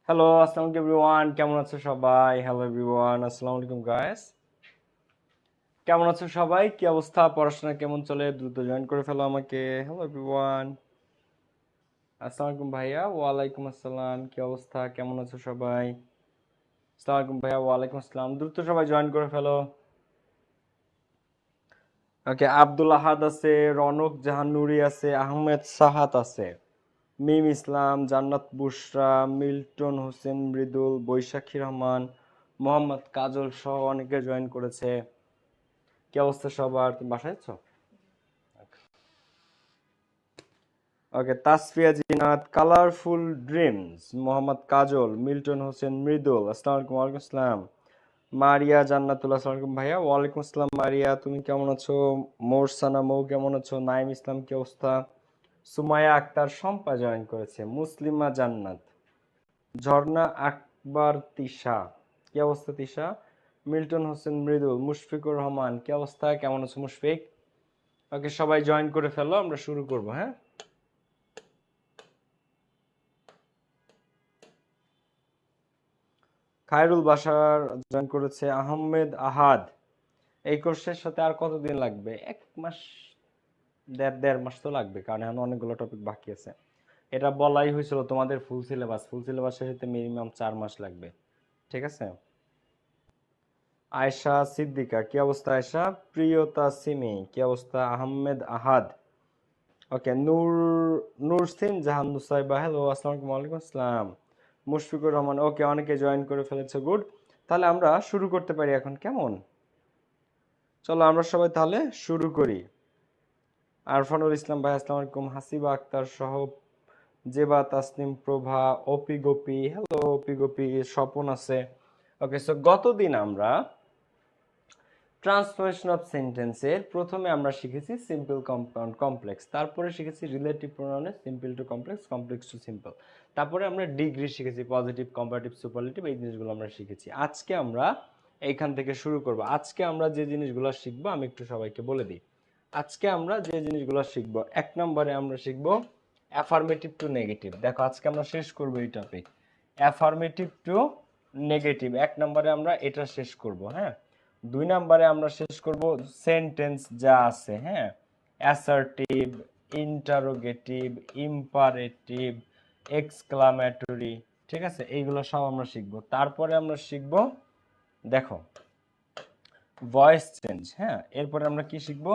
Hello, আসসালামু আলাইকুম everyone. কেমন আছো সবাই? হ্যালো এভরিওয়ান, আসসালামু আলাইকুম গাইস। কেমন আছো সবাই? কি অবস্থা? পড়াশোনা কেমন চলে? দ্রুত জয়েন করে ফেলো আমাকে। হ্যালো এভরিওয়ান, আসসালামু আলাইকুম ভাইয়া। ওয়ালাইকুম আসসালাম। কি অবস্থা? কেমন আছো সবাই? আসসালামু আলাইকুম ভাইয়া। ওয়ালাইকুম আসসালাম। দ্রুত সবাই জয়েন করে ফেলো। ওকে, আব্দুল আহাদ আছে, রনক জাহান নুরি আছে, আহমেদ সাহাত আছে, মিম ইসলাম, জান্নাত বুশরা, মিল্টন হোসেন মৃদুল, বৈশাখী রহমান, মোহাম্মদ কাজল সহ অনেকে জয়েন করেছে। কি অবস্থা সবার? তুমি বাসায় আছো? ওকে, তাসফিয়া জিনাত, কালারফুল ড্রিমস, মোহাম্মদ কাজল, মিল্টন হোসেন মৃদুল, আসসালামু আলাইকুম। ওয়ালাইকুম আসসালাম। মারিয়া জান্নাতুল্লাহ, আসসালামু আলাইকুম ভাইয়া। ওয়ালাইকুম আসসালাম মারিয়া, তুমি কেমন আছো? মোরসানা মৌ কেমন আছো? নাইম ইসলাম কি অবস্থা? সুমাইয়া আক্তার শম্পা জয়েন করেছে, মুসলিমা জান্নাত, ঝর্ণা আকবর তিশা, কি অবস্থা তিশা? মিল্টন হোসেন মৃদুল, মুশফিকুর রহমান, কি অবস্থা? কেমন আছো মুশফিক? ওকে, সবাই জয়েন করে ফেলো, আমরা শুরু করব। হ্যাঁ, খায়রুল বাশার জয়েন করেছে, আহমেদ আহাদ। এই কোর্সের সাথে আর কতদিন লাগবে? 1 মাস, দেড় মাস তো লাগবে, কারণ এখন অনেকগুলো টপিক বাকি আছে। এটা বলাই হয়েছিল তোমাদের ফুল সিলেবাস শেষ হতে মিনিমাম 4 মাস লাগবে। ঠিক আছে। আয়েশা সিদ্দিকা, কি অবস্থা আয়েশা? প্রিয়তা সিমি, কি অবস্থা? আহমেদ আহাদ। ওকে, নুরসিন জাহান নুসাইবা, হ্যালো, আসসালামু আলাইকুম। ওয়ালাইকুম আসসালাম। মুশফিকুর রহমান, ওকে, অনেকে জয়েন করে ফেলেছে, গুড। তাহলে আমরা শুরু করতে পারি এখন, কেমন? চলো আমরা সবাই তাহলে শুরু করি। আরফানুল ইসলাম ভাই, আসসালামু আলাইকুম। হাসিবা আক্তার সহ, জেবা তাসনিম প্রভা, ওপি গোপি, হ্যালো ওপি গোপি, স্বপন আছে। ওকে, সো গতদিন আমরা ট্রান্সফরমেশন অফ সেন্টেন্সের প্রথমে আমরা শিখেছি সিম্পল, কম্পাউন্ড, কমপ্লেক্স, তারপরে শিখেছি রিলেটিভ প্রোনাউনের simple to complex, complex to simple, তারপরে আমরা ডিগ্রি শিখেছি, পজিটিভ, কম্পারেটিভ, সুপারলেটিভ, এই জিনিসগুলো আমরা শিখেছি। আজকে আমরা এইখান থেকে শুরু করব। আজকে আমরা যে জিনিসগুলো শিখবো আমি একটু সবাইকে বলে দিই। আজকে আমরা যে জিনিসগুলো শিখবো, 1 নম্বরে আমরা শিখবো অ্যাফার্মেটিভ টু নেগেটিভ। দেখো, আজকে আমরা শেষ করব এই টপিক, অ্যাফার্মেটিভ টু নেগেটিভ। 1 নম্বরে আমরা এটা শেষ করব। হ্যাঁ, 2 নম্বরে আমরা শেষ করব সেন্টেন্স যা আছে। হ্যাঁ, অ্যাসার্টিভ, ইন্টারোগেটিভ, ইম্পারেটিভ, এক্সক্লামেটরি, ঠিক আছে, এইগুলো সব আমরা শিখব। তারপরে আমরা শিখব, দেখো, ভয়েস চেঞ্জ। হ্যাঁ, এরপরে আমরা কি শিখব?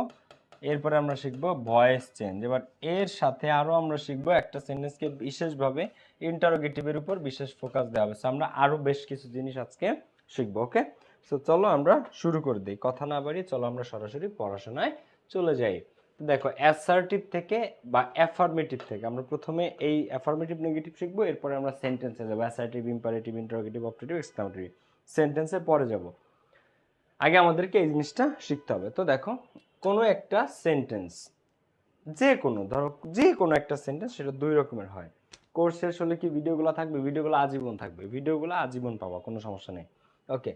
এরপরে আমরা শিখব ভয়েস চেঞ্জ। এবার এর সাথে আরো আমরা শিখব একটা সেন্টেন্সকে বিশেষভাবে ইন্টারোগেটিভের উপর বিশেষ ফোকাস দেওয়া হবে। আমরা আরো বেশ কিছু জিনিস আজকে শিখবো। ওকে, সো চলো আমরা শুরু করে দিই, কথা না বাড়িয়ে চলো আমরা সরাসরি পড়াশোনায় চলে যাই। দেখো, অ্যাসার্টিভ থেকে বা অ্যাফার্মেটিভ থেকে আমরা প্রথমে এই অ্যাফার্মেটিভ নেগেটিভ শিখবো, এরপরে আমরা সেন্টেন্সে যাবো, assertive, imperative, interrogative, optative, exclamatory. সেন্টেন্সের পরে যাব, আগে আমাদেরকে এই জিনিসটা শিখতে হবে। তো দেখো, কোনো একটা সেন্টেন্স, যে কোনো, ধরো যে কোনো একটা সেন্টেন্স, সেটা 2 রকমের হয়। কোর্স শেষ হলে কি ভিডিওগুলো থাকবে? ভিডিওগুলো আজীবন থাকবে, ভিডিওগুলো আজীবন পাবা, কোনো সমস্যা নেই। ওকে,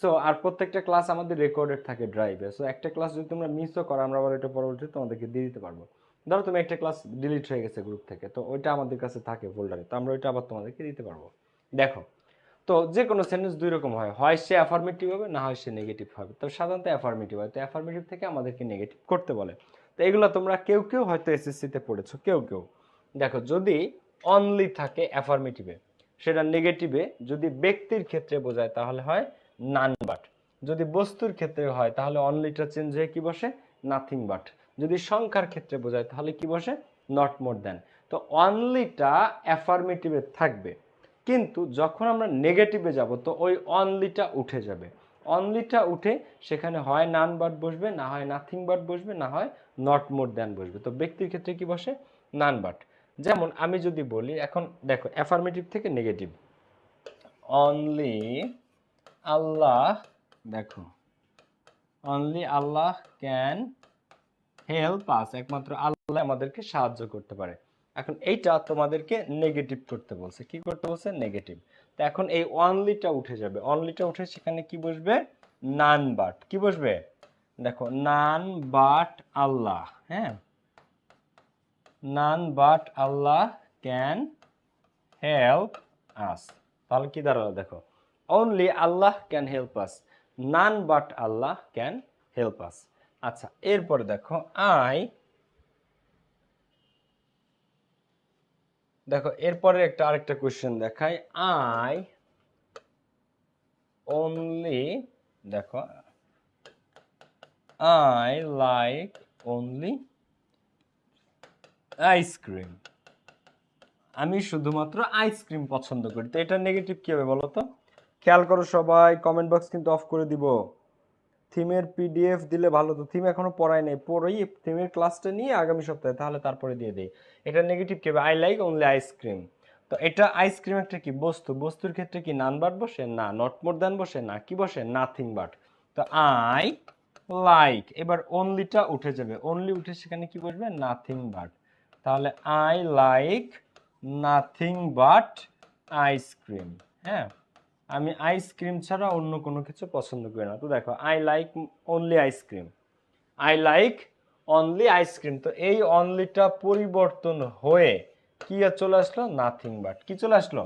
সো আর প্রত্যেকটা ক্লাস আমাদের রেকর্ডেড থাকে ড্রাইভে। সো একটা ক্লাস যদি তোমরা মিসও করো, আমরা আবার এটা পরবর্তীতে তোমাদেরকে দিয়ে দিতে পারবো। ধরো তুমি একটা ক্লাস ডিলিট হয়ে গেছে গ্রুপ থেকে, তো ওইটা আমাদের কাছে থাকে ফোল্ডারে, তো আমরা ওইটা আবার তোমাদেরকে দিতে পারবো। দেখো, তো যে কোনো সেন্টেন্স 2 রকম হয়, হয় সে অ্যাফার্মেটিভ হবে, না হয় সে নেগেটিভ হবে। তো সাধারণত অ্যাফার্মেটিভ হয়, তো অ্যাফার্মেটিভ থেকে আমাদেরকে নেগেটিভ করতে বলে। তো এগুলো তোমরা কেউ কেউ হয়তো এসএসসিতে পড়েছো, কেউ কেউ। দেখো, যদি অনলি থাকে অ্যাফার্মেটিভে, সেটা নেগেটিভে যদি ব্যক্তির ক্ষেত্রে বোঝায় তাহলে হয় নান বাট, যদি বস্তুর ক্ষেত্রে হয় তাহলে অনলিটা চেঞ্জ হয়ে কি বসে? নাথিং বাট, যদি সংখ্যার ক্ষেত্রে বোঝায় তাহলে কি বসে? Not more than. তো অনলিটা অ্যাফার্মেটিভে থাকবে, কিন্তু যখন আমরা নেগেটিভে যাব তো ওই অনলিটা উঠে যাবে। অনলিটা উঠে সেখানে হয় নান বাট বসবে, না হয় নাথিং বাট বসবে, না হয় নট মোর দ্যান বসবে। তো ব্যক্তির ক্ষেত্রে কি বসে? None but. যেমন আমি যদি বলি, এখন দেখো, অ্যাফার্মেটিভ থেকে নেগেটিভ, অনলি আল্লাহ, দেখো, only Allah can help us, একমাত্র আল্লাহ আমাদেরকে সাহায্য করতে পারে। এখন এইটা তোমাদেরকে নেগেটিভ করতে বলছে, কি করতে বলছে? নেগেটিভ। তো এখন এই অনলিটা উঠে যাবে, অনলিটা উঠে সেখানে কি বসবে? নান বাট, কি বসবে? দেখো, নান বাট আল্লাহ। হ্যাঁ, none but Allah can help us, তাহলে কি দাঁড়ালো দেখো, only Allah can help us, none but Allah can help us. আচ্ছা, এরপরে দেখো দেখো এরপরে আরেকটা কোশ্চেন দেখাই। আই অনলি, দেখো আই লাইক অনলি আইসক্রিম, আমি শুধুমাত্র আইসক্রিম পছন্দ করি। তো এটা নেগেটিভ কি হবে বলো তো? খেয়াল করো সবাই, কমেন্ট বক্স কিন্তু অফ করে দিব। থিমের পিডিএফ দিলে ভালো, তো থিম এখনো পড়াই নাই, পড়াই থিমের ক্লাসটা নিয়ে আগামী সপ্তাহে, তাহলে তারপরে দিয়ে দেই। এটা নেগেটিভ কি হবে? I like only ice cream. তো এটা আইসক্রিম একটা কি বস্তু, বস্তুর ক্ষেত্রে কি নান বাট বসে? না। নট মোর দ্যান বসে? না। কি বসে? Nothing but. তো আই লাইক, এবার অনলিটা উঠে যাবে, অনলি উঠে সেখানে কি বসবে? Nothing but. তাহলে I like nothing but ice cream. হ্যাঁ, আমি আইসক্রিম ছাড়া অন্য কোনো কিছু পছন্দ করি না। তো দেখো I like only ice cream, I like only ice cream. তো এই অনলিটা পরিবর্তন হয়ে কি চলে আসলো? Nothing but. কি চলে আসলো?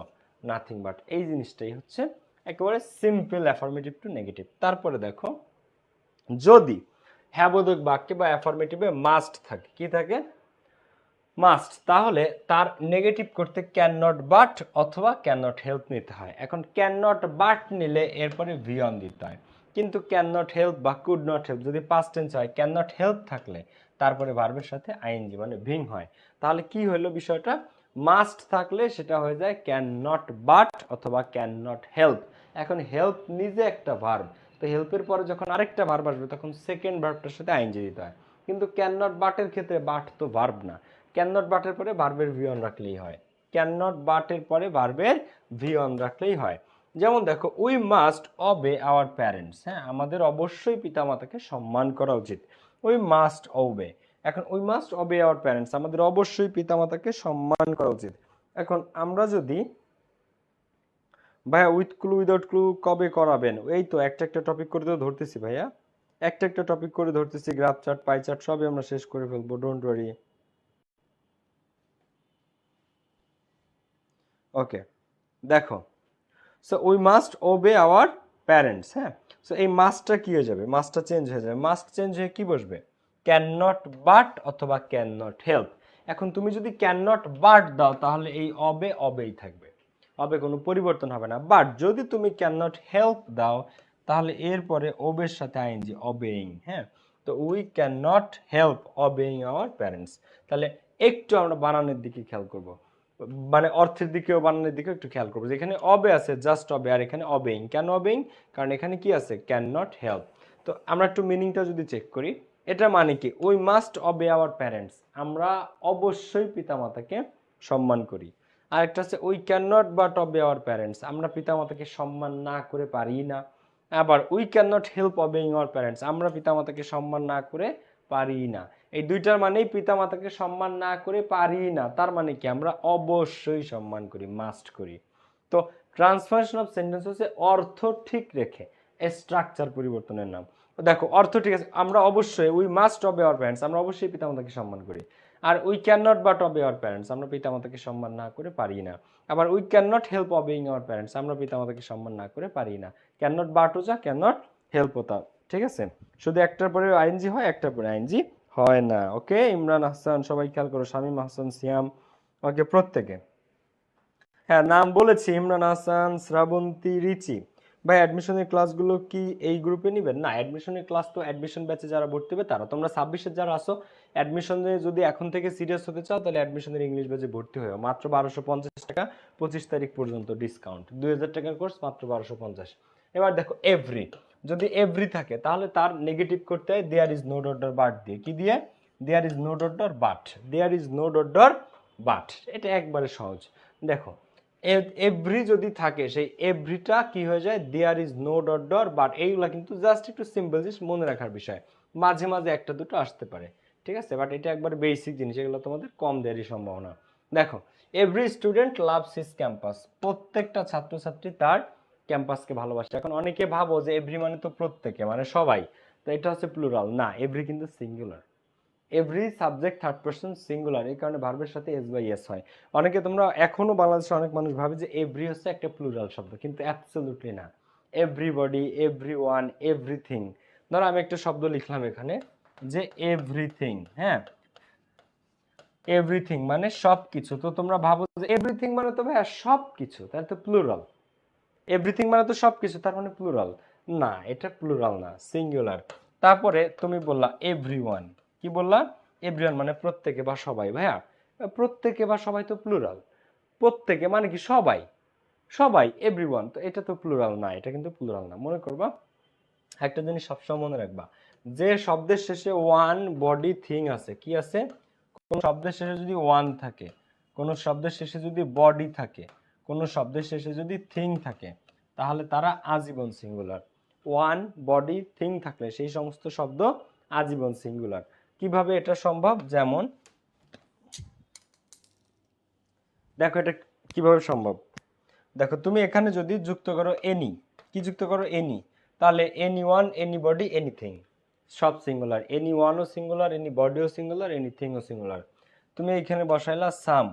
Nothing but. এই জিনিসটাই হচ্ছে একেবারে সিম্পল অ্যাফার্মেটিভ টু নেগেটিভ। তারপরে দেখো, যদি হ্যাবোধক বাক্যে বা অ্যাফার্মেটিভে মাস্ট থাকে, কি থাকে? মাস্ট, তাহলে তার নেগেটিভ করতে ক্যান নট বাট অথবা ক্যান নট হেল্প নিতে হয়। এখন ক্যান নট বাট নিলে এরপরে ভি অন দিতে হয়, কিন্তু ক্যান নট হেল্প বা কুড নট হেল্প যদি পাস্ট টেন্স হয়, ক্যান নট হেল্প থাকলে তারপরে ভার্বের সাথে আইএনজি মানে ভিং হয়। তাহলে কি হলো বিষয়টা? মাস্ট থাকলে সেটা হয়ে যায় ক্যান নট বাট অথবা ক্যান নট হেল্প। এখন হেল্প নিজে একটা ভার্ব, তো হেল্পের পরে যখন আরেকটা ভার্ব আসবে তখন সেকেন্ড ভার্বটার সাথে আইএনজি দিতে হয়। কিন্তু ক্যান নট বাটের ক্ষেত্রে বাট তো ভার্ব না, ক্যান নট বাটের পরে ভার্বের ভি অন রাখলেই হয়। ক্যান নট বাটের পরে ভার্বের ভি অন রাখলেই হয়। যেমন দেখো, we must obey our parents. হ্যাঁ, আমাদের অবশ্যই পিতামাতাকে সম্মান করা উচিত। We must অবে। এখন we must obey our parents, আমাদের অবশ্যই পিতামাতাকে সম্মান করা উচিত। এখন আমরা যদি, ভাইয়া উইথ ক্লু উইদাউট ক্লু কবে করাবেন? এই তো একটা একটা টপিক করে তো ধরতেছি ভাইয়া, একটা একটা টপিক করে ধরতেছি, গ্রাফ চার্ট পাই চার্ট সবই আমরা শেষ করে ফেলবো, ডোন্ট ওয়ারি। ওকে, দেখো, so we must obey our parents. হ্যাঁ, সো এই মাস্টটা কি হয়ে যাবে? মাস্টটা চেঞ্জ হয়ে যাবে, মাস্ট চেঞ্জ হয়ে কি বসবে? ক্যান নট বাট অথবা ক্যান নট হেল্প। এখন তুমি যদি ক্যান নট বাট দাও তাহলে এই অবে অবেই থাকবে, অবে কোনো পরিবর্তন হবে না। বাট যদি তুমি ক্যান নট হেল্প দাও তাহলে এরপরে ওবের সাথে আইএনজি, অবেইং। হ্যাঁ, তো we can not help obeying our parents. তাহলে একটু আমরা বানানোর দিকে খেয়াল করব, মানে অর্থের দিকেও বানানোর দিকেও একটু খেয়াল করবো। যেখানে অবে আছে জাস্ট অবে, আর এখানে অবেইং। কেন অবেইং? কারণ এখানে কি আছে? Can not help. তো আমরা একটু মিনিংটা যদি চেক করি, এটা মানে কি? We must obey our parents, আমরা অবশ্যই পিতামাতাকে সম্মান করি। আর একটা আছে we can not but obey our parents, আমরা পিতামাতাকে সম্মান না করে পারি না। আবার we can not help obeying our parents, আমরা পিতামাতাকে সম্মান না করে পারি না। এই দুইটার মানেই পিতামাতাকে সম্মান না করে পারি না, তার মানে কি? আমরা অবশ্যই সম্মান করি, মাস্ট করি। তো ট্রান্সফরমেশন অফ সেন্টেন্স হচ্ছে অর্থ ঠিক রেখে স্ট্রাকচার পরিবর্তনের নাম। দেখো অর্থ ঠিক আছে, আমরা অবশ্যই, we must obey our parents, আমরা অবশ্যই পিতামাতাকে সম্মান করি। আর we can not but obey our parents, আমরা পিতামাতাকে সম্মান না করে পারি না। আবার we can not help obeying our parents, আমরা পিতামাতাকে সম্মান না করে পারি না। ক্যান নট বাটও যা, ক্যান নট হেল্পও তা। ঠিক আছে, শুধু একটার পরে আইএনজি হয়, একটার পরে আইএনজি হয় না। ওকে, ইমরান হাসান, সবাই খেয়াল করো, শামীম হাসান, সিয়াম, ওকে প্রত্যেকে। হ্যাঁ, নাম বলেছি, ইমরান হাসান, শ্রাবন্তী, রিচি। ভাই অ্যাডমিশনের ক্লাসগুলো কি এই গ্রুপে নেবেন? না, অ্যাডমিশনের ক্লাস তো অ্যাডমিশন ব্যাচে যারা ভর্তি হবে তারা। তোমরা 26-এর যারা আসো, অ্যাডমিশনে যদি এখন থেকে সিরিয়াস হতে চাও তাহলে অ্যাডমিশনের ইংলিশ ব্যাচে ভর্তি হয়েও, মাত্র 1250 টাকা, 25 তারিখ পর্যন্ত ডিসকাউন্ট। 2000 টাকার কোর্স মাত্র 1250। এবার দেখো এভরি, যদি এভরি থাকে তাহলে তার নেগেটিভ করতে হয় there is no dot but দিয়ে। কি দিয়ে? There is no dot but, there is no dot but. এটা একবারে সহজ। দেখো এভরি যদি থাকে, সেই এভরিটা কি হয়ে যায়? There is no dot but. এইগুলা কিন্তু জাস্ট একটু সিম্পল জিনিস, মনে রাখার বিষয়, মাঝে মাঝে একটা দুটো আসতে পারে, ঠিক আছে, বাট এটা একবার বেসিক জিনিস, এগুলো তোমাদের কম দেওয়ারই সম্ভাবনা। দেখো every student loves his campus, প্রত্যেকটা ছাত্রছাত্রী তার ক্যাম্পাসকে ভালোবাসে। এখন অনেকে ভাবো যে এভরি মানে তো প্রত্যেকে, মানে সবাই, তো এটা হচ্ছে প্লুরাল। না, এভরি কিন্তু singular. Every subject third person singular, এই কারণে ভার্বের সাথে এস বাই এস হয়। অনেকে তোমরা এখনো বাংলাদেশে অনেক মানুষ ভাবে যে এভরি হচ্ছে একটা প্লুরাল শব্দ, কিন্তু অ্যাবসলিউটলি না। Everybody, everyone, everything. ধরো আমি একটা শব্দ লিখলাম এখানে যে এভরিথিং, হ্যাঁ, এভরিথিং মানে সব কিছু। তো তোমরা ভাবো যে এভরিথিং মানে তো ভাইয়া সব কিছু, তাহলে তো প্লুরাল। এভরিথিং মানে তো সব কিছু, তার মানে প্লুরাল না, এটা প্লুরাল না, সিঙ্গুলার। তারপরে তুমি বললা এভরিওয়ান, কি বললা? এভরিওয়ান মানে প্রত্যেকে বা সবাই। ভাইয়া প্রত্যেকে বা সবাই তো প্লুরাল, প্রত্যেকে মানে কি সবাই, সবাই এভরিওয়ান, তো এটা তো প্লুরাল না, এটা কিন্তু প্লুরাল না। মনে করবা একটা জিনিস সবসময় মনে রাখবা, যে শব্দের শেষে ওয়ান বডি থিং আছে, কি আছে? কোন শব্দের শেষে যদি ওয়ান থাকে, কোন শব্দের শেষে যদি বডি থাকে, কোন শব্দের শেষে যদি থিং থাকে, তাহলে তারা আজীবন সিঙ্গুলার। ওয়ান বডি থিং থাকলে সেই সমস্ত শব্দ আজীবন সিঙ্গুলার। কিভাবে এটা সম্ভব? যেমন দেখো এটা কিভাবে সম্ভব, দেখো তুমি এখানে যদি যুক্ত করো এনি, কি যুক্ত করো? এনি, তাহলে any one, any body, anything, সব সিঙ্গুলার। এনি ওয়ানও সিঙ্গুলার, এনি বডিও সিঙ্গুলার, এনিথিংও সিঙ্গুলার। তুমি এখানে বসাইলা সাম,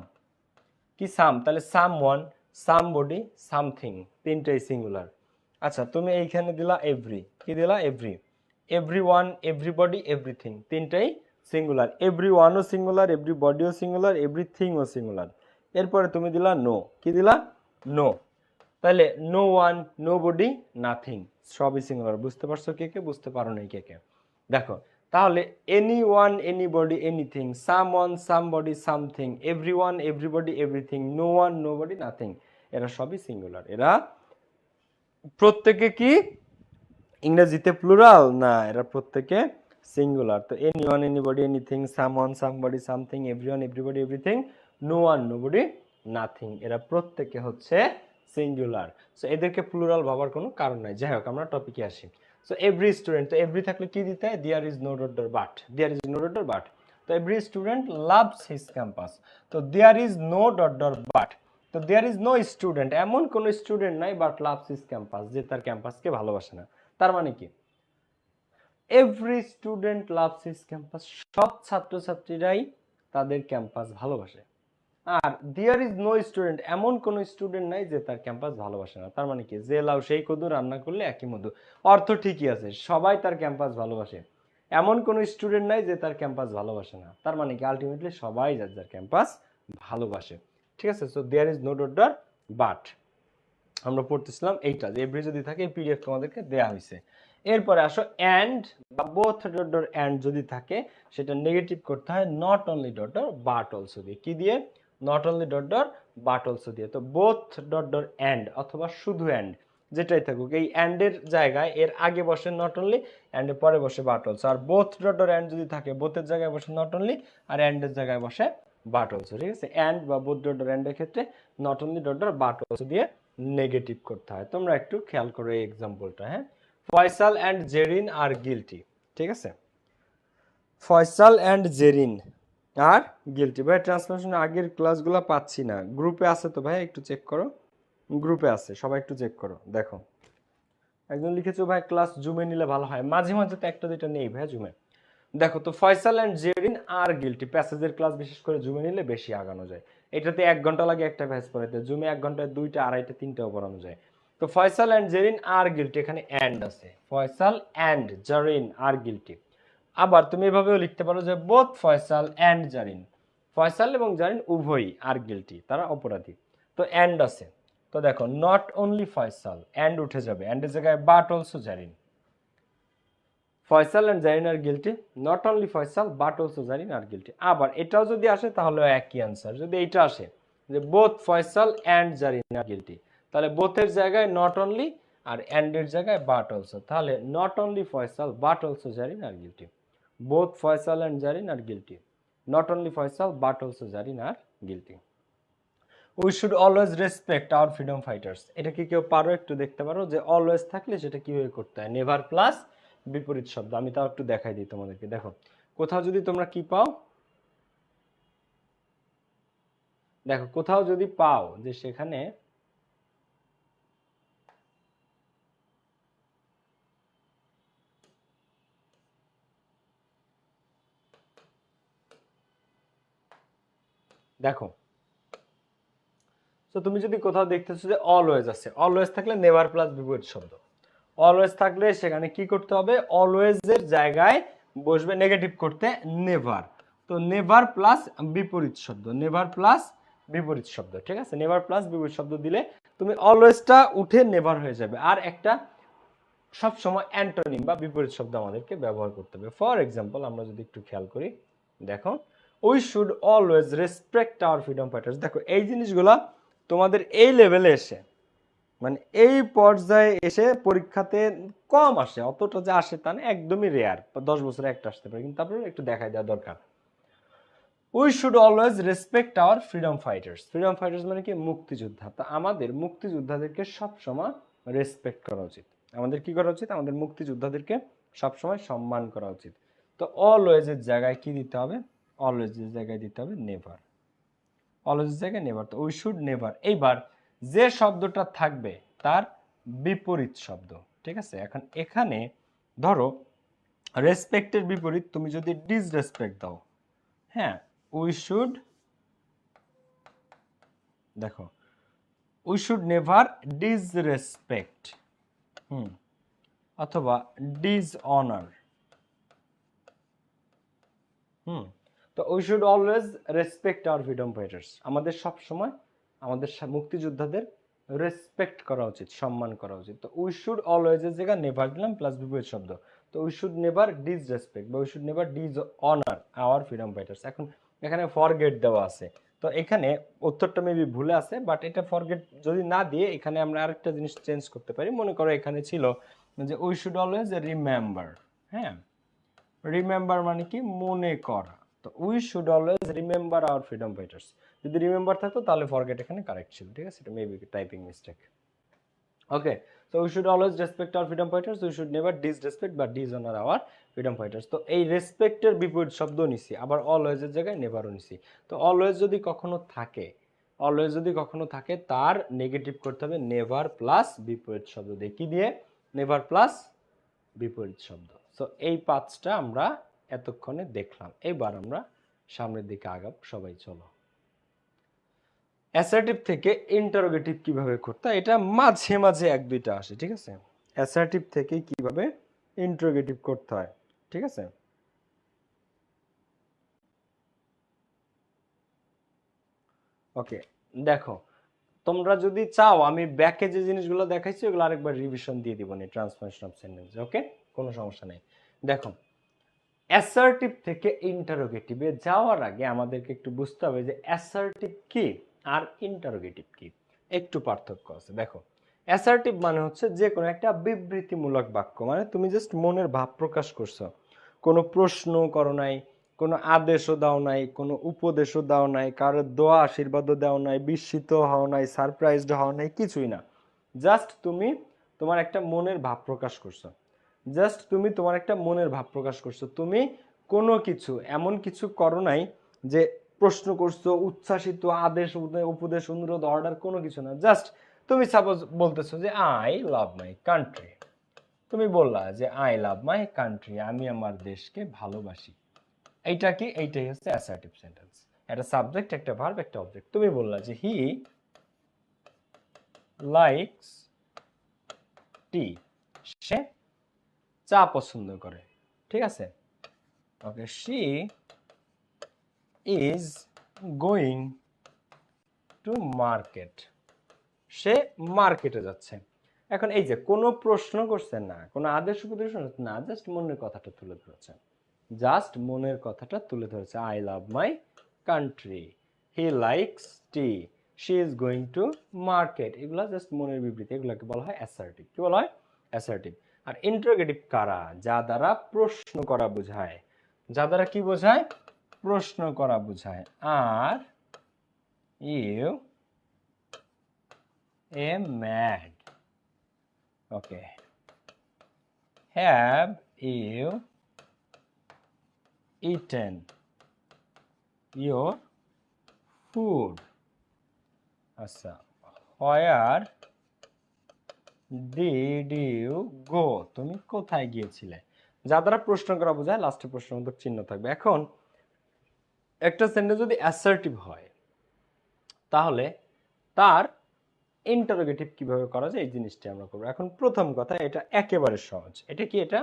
কি সাম? তাহলে some one, some body, something, তিনটাই সিঙ্গুলার। আচ্ছা তুমি এইখানে দিলা এভরি, কি দিলা? Every. Every one, everybody, everything, তিনটাই সিঙ্গুলার। এভরি ওয়ানও সিঙ্গুলার, এভরি বডিও সিঙ্গুলার, এভরিথিংও সিঙ্গুলার। এরপরে তুমি দিলা নো, কি দিলা? নো। তাহলে no one, no body, nothing, সবই সিঙ্গুলার। বুঝতে পারছো কে কে? বুঝতে পারো নাই কে কে? দেখো তাহলে any one, any body, anything, some one, some body, something, every one, everybody, everything, no one, no body, nothing, এরা সবই সিঙ্গুলার। এরা প্রত্যেকে কি ইংরেজিতে প্লুরাল না, এরা প্রত্যেকে সিঙ্গুলার। তো any one, anybody, anything, some one, somebody, something, everyone, everybody, everything, no one, nobody, nothing, এরা প্রত্যেকে হচ্ছে সিঙ্গুলার। সো এদেরকে প্লুরাল ভাবার কোনো কারণ নাই। যাই হোক আমরা টপিকে আসি। সো এভরি স্টুডেন্ট, তো এভরি থাকলে কি দিতে হয়? There is no dot dot but, there is no dot dot but. তো every student loves his campus, তো there is no dot dot but, তো দেয়ার ইজ নো স্টুডেন্ট, এমন কোন স্টুডেন্ট নাই বাট লাভস হিজ ক্যাম্পাস, যে তার ক্যাম্পাসকে ভালোবাসে না। তার মানে কি? Every student loves his campus, সব ছাত্রছাত্রীরাই তাদের ক্যাম্পাস ভালোবাসে। আর দেয়ার ইজ নো স্টুডেন্ট, এমন কোন স্টুডেন্ট নাই যে তার ক্যাম্পাস ভালোবাসে না। তার মানে কি? যে লাউ সেই কদু, রান্না করলে একই মধু। অর্থ ঠিকই আছে, সবাই তার ক্যাম্পাস ভালোবাসে, এমন কোন স্টুডেন্ট নাই যে তার ক্যাম্পাস ভালোবাসে না। তার মানে কি? আলটিমেটলি সবাই যার যার ক্যাম্পাস ভালোবাসে। ঠিক আছে? So there is no dot dot but আমরা পড়তেছিলাম এইটা, যে এভরি যদি থাকে পিডিএফ তোমাদেরকে দেয়া হয়েছে। এরপরে আসো অ্যান্ড বা বোথ ডট ডট অ্যান্ড যদি থাকে, সেটা নেগেটিভ করতে হয় not only dot dot but also দিয়ে। কি দিয়ে? Not only dot dot but also দিয়ে। তো বোথ ডট ডট অ্যান্ড অথবা শুধু অ্যান্ড, যেটাই থাকুক, এই অ্যান্ডের জায়গায় এর আগে বসে নট অনলি, অ্যান্ডের পরে বসে বাট অলসো। আর বোথ ডট ডট অ্যান্ড যদি থাকে, বোথের জায়গায় বসে নট অনলি, আর অ্যান্ডের জায়গায় বসে বাট অলসো। ঠিক আছে? অ্যান্ড বা বোথ ডট ডট অ্যান্ডের ক্ষেত্রে not only dot dot but also দিয়ে নেগেটিভ করতে হয়। তোমরা একটু খেয়াল করো এই এক্সাম্পলটা। হ্যাঁ, Faisal and Zerin are guilty. ঠিক আছে? Faisal and Zerin are guilty. ভাই ট্রান্সলেশন আগের ক্লাসগুলো পাচ্ছি না, গ্রুপে আছে তো ভাই, একটু চেক করো। গ্রুপে আছে, সবাই একটু চেক করো। দেখো একজন লিখেছো ভাই ক্লাস জুমে নিলে ভালো হয়, মাঝে মাঝে তো একটা দুইটা নেই ভাই জুমে। দেখো তো Faisal and Zerin are guilty, প্যাসেজের ক্লাস বিশেষ করে জুমে নিলে বেশি আগানো যায়। এটাতে 1 ঘন্টা লাগে একটা প্যাসেজ পড়াতে, জুমে 1 ঘন্টায় 2টা, 2.5টা, 3টাও পড়ানো যায়। তো Faisal and Zerin are guilty, এখানে অ্যান্ড আছে, Faisal and Zerin are guilty. আবার তুমি এভাবেও লিখতে পারো যে বোথ ফয়সাল অ্যান্ড জারিন, ফয়সাল এবং জারিন উভয়ই আর গিলটি, তারা অপরাধী। তো অ্যান্ড আছে, তো দেখো নট অনলি ফয়সাল, অ্যান্ড উঠে যাবে, অ্যান্ডের জায়গায় but also Zarin. Faisal and Zarin are guilty, not only Faisal but also Zarin are guilty. আবার এটাও যদি আসে তাহলে একই আনসার। যদি এইটা আসে যে both Faisal and Zarin are guilty, তাহলে বোথের জায়গায় নট অনলি আর এন্ডের জায়গায় বাট অলসো, তাহলে not only Faisal but also Zarin are guilty. Both Faisal and Zarin are guilty, not only Faisal but also Zarin are guilty. We should always respect our freedom fighters, এটা কি কেউ পারো একটু দেখতে পারো যে অলওয়েজ থাকলে সেটা কিভাবে করতে হয়? নেভার প্লাস বিপরীত শব্দ। আমি তাও একটু দেখাই দিই তোমাদেরকে। দেখো কোথাও যদি তোমরা কি পাও, দেখো কোথাও যদি পাও যে সেখানে দেখো, তো তুমি যদি কোথাও দেখতেছো যে অলওয়েজ আছে, অলওয়েজ থাকলে নেভার প্লাস বিপরীত শব্দ। অলওয়েজ থাকলে সেখানে কি করতে হবে, অলওয়েজ এর জায়গায় বসবে নেগেটিভ করতে নেভার। তো নেভার প্লাস বিপরীত শব্দ, নেভার প্লাস বিপরীত শব্দ, ঠিক আছে? নেভার প্লাস বিপরীত শব্দ দিলে তুমি অলওয়েজটা উঠে নেভার হয়ে যাবে। আর একটা সব সময় অ্যান্টোনিম বা বিপরীত শব্দ আমাদেরকে ব্যবহার করতে হবে। ফর এক্সাম্পল আমরা যদি একটু খেয়াল করি, দেখো, we should always respect our freedom fighters. দেখো এই জিনিসগুলা তোমাদের এই লেভেলে এসে, মানে এই পর্যায়ে এসে পরীক্ষাতে কম আসে, অতটা যে আসে তা না, একদমই রেয়ার, 10 বছরে একটা আসতে পারে, কিন্তু তারপরে একটু দেখাই দেওয়া দরকার। We should always respect our freedom fighters. Freedom fighters মানে কি, মুক্তিযোদ্ধা। তো আমাদের মুক্তিযোদ্ধাদেরকে সবসময় রেসপেক্ট করা উচিত। আমাদের কি করা উচিত, আমাদের মুক্তিযোদ্ধাদেরকে সবসময় সম্মান করা উচিত। তো অলওয়েজ এর জায়গায় কি দিতে হবে, অলওয়েজ এর জায়গায় দিতে হবে নেভার, অলওয়েজ এর জায়গায় নেভার। তো উই শুড নেভার, এইবার যে শব্দটা থাকবে তার বিপরীত শব্দ, ঠিক আছে? এখন এখানে ধরো রেসপেক্টের বিপরীত তুমি যদি ডিসরেসপেক্ট দাও, হ্যাঁ, উই শুড, দেখো, উই শুড নেভার ডিসরেসপেক্ট, অথবা ডিসঅনার, তো we should always respect our freedom fighters. আমাদের সব সময় আমাদের মুক্তিযোদ্ধাদের রেসপেক্ট করা উচিত, সম্মান করা উচিত। তো উই শুড অলওয়েজ এর জায়গায় নেভার দিলাম প্লাস বিপরীত শব্দ। তো উই শুড নেভার ডিসরেসপেক্ট বা we should never dishonour our freedom fighters. এখন এখানে ফরগেট দেওয়া আছে, তো এখানে উত্তরটা মেবি ভুলে আছে, বাট এটা ফরগেট যদি না দিয়ে এখানে আমরা আরেকটা জিনিস চেঞ্জ করতে পারি। মনে করো এখানে ছিল যে উই শুড অলওয়েজ রিমেম্বার, হ্যাঁ, রিমেম্বার মানে কি, মনে করা। তো we should always remember our freedom fighters. যদি রিমেম্বার থাকতো তাহলে ফরগেট এখানে কারেক্ট ছিল, ঠিক আছে? এটা মেবি টাইপিং মিস্টেক। ওকে, তো we should always respect our freedom fighters, we should never disrespect বা ডিসঅনার আওয়ার ফ্রিডম ফাইটার্স। তো এই রেসপেক্টের বিপরীত শব্দ নিছি, আবার অলওয়েজ এর জায়গায় নেভারও নিছি। তো অলওয়েজ যদি কখনো থাকে, অলওয়েজ যদি কখনো থাকে, তার নেগেটিভ করতে হবে নেভার প্লাস বিপরীত শব্দ দিয়ে। কি দিয়ে? নেভার প্লাস বিপরীত শব্দ। সো এই পাঁচটা আমরা এতক্ষণে দেখলাম। এবার আমরা সামনের দিকে আগাব, সবাই চলো। অ্যাসার্টিভ থেকে ইন্টারোগেটিভ কিভাবে করতে হয়, এটা মাঝে মাঝে এক দুইটা আসে, ঠিক আছে? অ্যাসার্টিভ থেকে কিভাবে ইন্টারোগেটিভ করতে হয়, ঠিক আছে? ওকে, দেখো, তোমরা যদি চাও আমি ব্যাকে যে জিনিসগুলো দেখাইছি ওগুলো আরেকবার রিভিশন দিয়ে দিব নি, ট্রান্সফরমেশন অফ সেন্টেন্স। ওকে, কোনো সমস্যা নেই। দেখো, অ্যাসার্টিভ থেকে ইন্টারোগেটিভে যাওয়ার আগে আমাদেরকে একটু বুঝতে হবে যে অ্যাসার্টিভ কি আর ইন্টারোগেটিভ কি, একটু পার্থক্য আছে। দেখো, অ্যাসার্টিভ মানে হচ্ছে যে কোনো একটা বিবৃতিমূলক বাক্য, মানে তুমি জাস্ট মনের ভাব প্রকাশ করছো, কোনো প্রশ্ন করো নাই, কোনো আদেশও দাও নাই, কোনো উপদেশও দাও নাই, কারোর দোয়া আশীর্বাদও দাও নাই, বিস্মিত হও নাই, সারপ্রাইজড হও নাই, কিছুই না। জাস্ট তুমি তোমার একটা মনের ভাব প্রকাশ করছো, জাস্ট তুমি তোমার একটা মনের ভাব প্রকাশ করছো। তুমি কোনো কিছু এমন কিছু করো নাই যে প্রশ্ন করছো, উচ্ছ্বাসিত, আদেশ, উপদেশ, অনুরোধ, অর্ডার, কোনো কিছু না। জাস্ট তুমি সাপোজ বলতেছো যে আই লাভ মাই কান্ট্রি, তুমি বললা যে আই লাভ মাই কান্ট্রি, আমি আমার দেশকে ভালোবাসি। এইটা কি? এইটাই হচ্ছে অ্যাসার্টিভ সেন্টেন্স। একটা সাবজেক্ট, একটা ভার্ব, একটা অবজেক্ট। তুমি বললা যে হি লাইকস টি, সে চা পছন্দ করে, ঠিক আছে? Okay, she is going to market, সে মার্কেটে যাচ্ছে। এখন এই যে কোনো প্রশ্ন করছেন না, কোনো আদেশ উপদেশ না, জাস্ট মনের কথাটা তুলে ধরেছেন, জাস্ট মনের কথাটা তুলে ধরেছে। I love my country, he likes T, she is going to market, এগুলা জাস্ট মনের বিবৃতি, এগুলাকে বলা হয় অ্যাসার্টিভ। কি বলা হয়? অ্যাসার্টিভ। আর ইন্টারোগেটিভ কারা? যা দ্বারা প্রশ্ন করা বোঝায়, যা দ্বারা কি বোঝায়? প্রশ্ন করা বোঝায়। Are you a mad, okay, have you eaten your food? আচ্ছা, where did you go? তুমি কোথায় গিয়েছিলে? যা দ্বারা প্রশ্ন করা বোঝায়, লাস্টে প্রশ্নবোধক চিহ্ন থাকবে। এখন একটা সেন্টেন্স যদি অ্যাসার্টিভ হয়, তাহলে তার ইন্টারোগেটিভ কিভাবে করা যায় এই জিনিসটা আমরা করবো। এখন প্রথম কথা, এটা একেবারে সহজ। এটা কি? এটা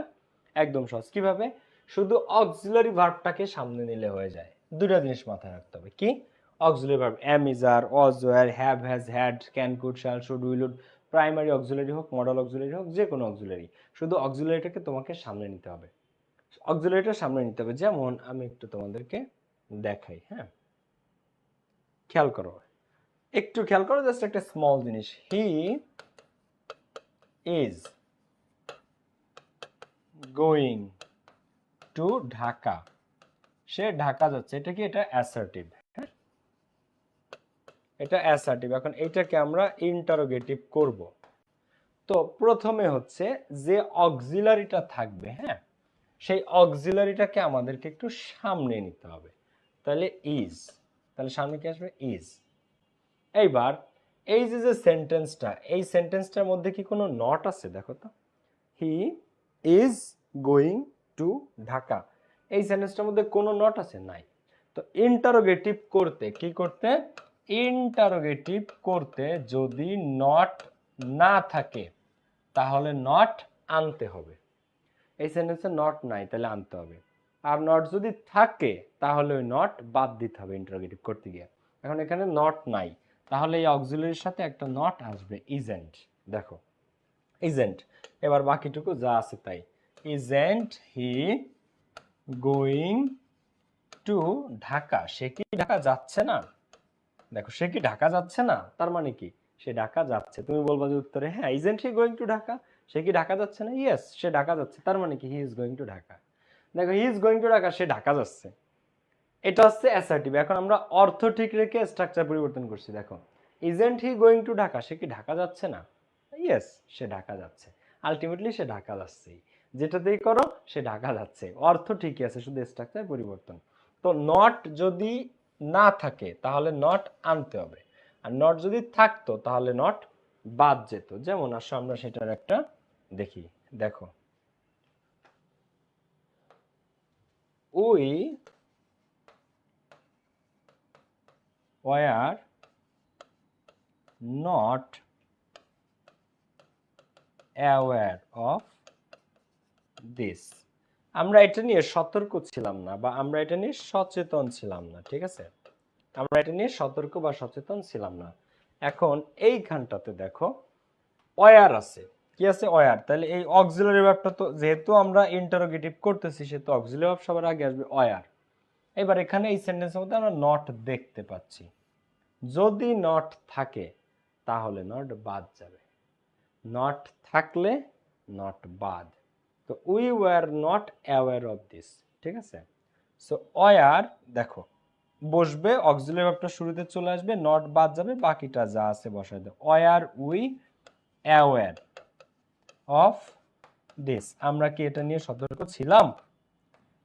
একদম সহজ। কিভাবে? শুধু অক্সিলারি ভার্বটাকে সামনে নিলে হয়ে যায়। দুটা জিনিস মাথায় রাখতে হবে। কি? Auxiliary verb am, is, are, was, were, have, has, had, can, could, shall, should, will, would, primary auxiliary হোক, মডেল অক্সিলারি হোক, যে কোনো অক্সিলারি, শুধু অক্সিলারিটাকে তোমাকে সামনে নিতে হবে। অক্সিলারিটা সামনে নিতে হবে। যেমন আমি একটু তোমাদেরকে দেখাই। হ্যাঁ, খেয়াল করো, একটু খেয়াল করো, জাস্ট একটা স্মল জিনিস। He is going to Dhaka. সে ঢাকা যাচ্ছে। এটা কি? এটা অ্যাসার্টিভ। হ্যাঁ, এটা অ্যাসার্টিভ। এখন এইটাকে আমরা ইন্টারোগেটিভ করব। তো প্রথমে হচ্ছে যে অক্সিলারিটা থাকবে, হ্যাঁ, সেই অক্সিলারিটাকে আমাদেরকে একটু সামনে নিতে হবে। তাহলে ইজ, তাহলে সামনে কি আসবে? ইজ। এইবার এই যে সেন্টেন্সটা, এই সেন্টেন্সটার মধ্যে কি কোনো নট আছে? দেখো তো, হি ইজ গোয়িং টু ঢাকা, এই সেন্টেন্সটার মধ্যে কোনো নট আছে? নাই। তো ইন্টারোগেটিভ করতে কি করতে? ইন্টারোগেটিভ করতে যদি নট না থাকে তাহলে নট আনতে হবে। এই সেন্টেন্সে নট নাই, তাহলে আনতে হবে। আর নট যদি থাকে তাহলে ওই নট বাদ দিতে হবে ইন্টারোগেটিভ করতে গিয়ে। এখন এখানে নট নাই, তাহলে এই অক্সিলারির সাথে একটা নট আসবে, ইজেন্ট। দেখো, ইজেন্ট। এবার বাকিটুকু যা আছে তাই। Isn't he going to Dhaka. সে কি ঢাকা যাচ্ছে না? দেখো, সে কি ঢাকা যাচ্ছে না, তার মানে কি? সে ঢাকা যাচ্ছে। তুমি বলবা যে উত্তরে, হ্যাঁ, isn't he going to Dhaka, সে কি ঢাকা যাচ্ছে না? ইয়েস, সে ঢাকা যাচ্ছে। তার মানে কি? He is going to Dhaka. দেখো, he is going to Dhaka, সে ঢাকা যাচ্ছে, এটা হচ্ছে অ্যাসার্টিভ। এখন আমরা অর্থ ঠিক রেখে স্ট্রাকচার পরিবর্তন করছি। দেখো, isn't he going to Dhaka, সে কি ঢাকা যাচ্ছে না? ইয়েস, সে ঢাকা যাচ্ছে। আলটিমেটলি সে ঢাকা যাচ্ছেই, যেটাতেই করো সে ঢাকা যাচ্ছে। অর্থ ঠিকই আছে, শুধু স্ট্রাকচার পরিবর্তন। তো নট যদি না থাকে তাহলে নট আনতে হবে, আর নট যদি থাকতো তাহলে নট বাদ যেত। যেমন আসো আমরা সেটার একটা দেখি। দেখো, we were not aware of this. আমরা এটা নিয়ে সতর্ক ছিলাম না, বা আমরা এটা নিয়ে সচেতন ছিলাম না। ঠিক আছে, আমরা এটা নিয়ে সতর্ক বা সচেতন ছিলাম না। এখন এইখানটাতে দেখো অয়ার আছে। কি আছে? অয়ার। তাহলে এই অক্সিলারি ভার্বটা তো, যেহেতু আমরা ইন্টারোগেটিভ করতেছি, সেহেতু অক্সিলারি ভার্ব সবার আগে আসবে অয়ার। এবার এখানে এই সেন্টেন্সের মধ্যে আমরা নট দেখতে পাচ্ছি। যদি নট থাকে তাহলে নট বাদ যাবে, নট থাকলে নট বাদ। তো we were not aware of this. ঠিক আছে, সো অয়ার দেখো বসবে, অক্সিলারি ভার্বটা শুরুতে চলে আসবে, নট বাদ যাবে, বাকিটা যা আছে বসায় দাও। Are we aware of this. আমরা কি এটা নিয়ে সতর্ক ছিলাম?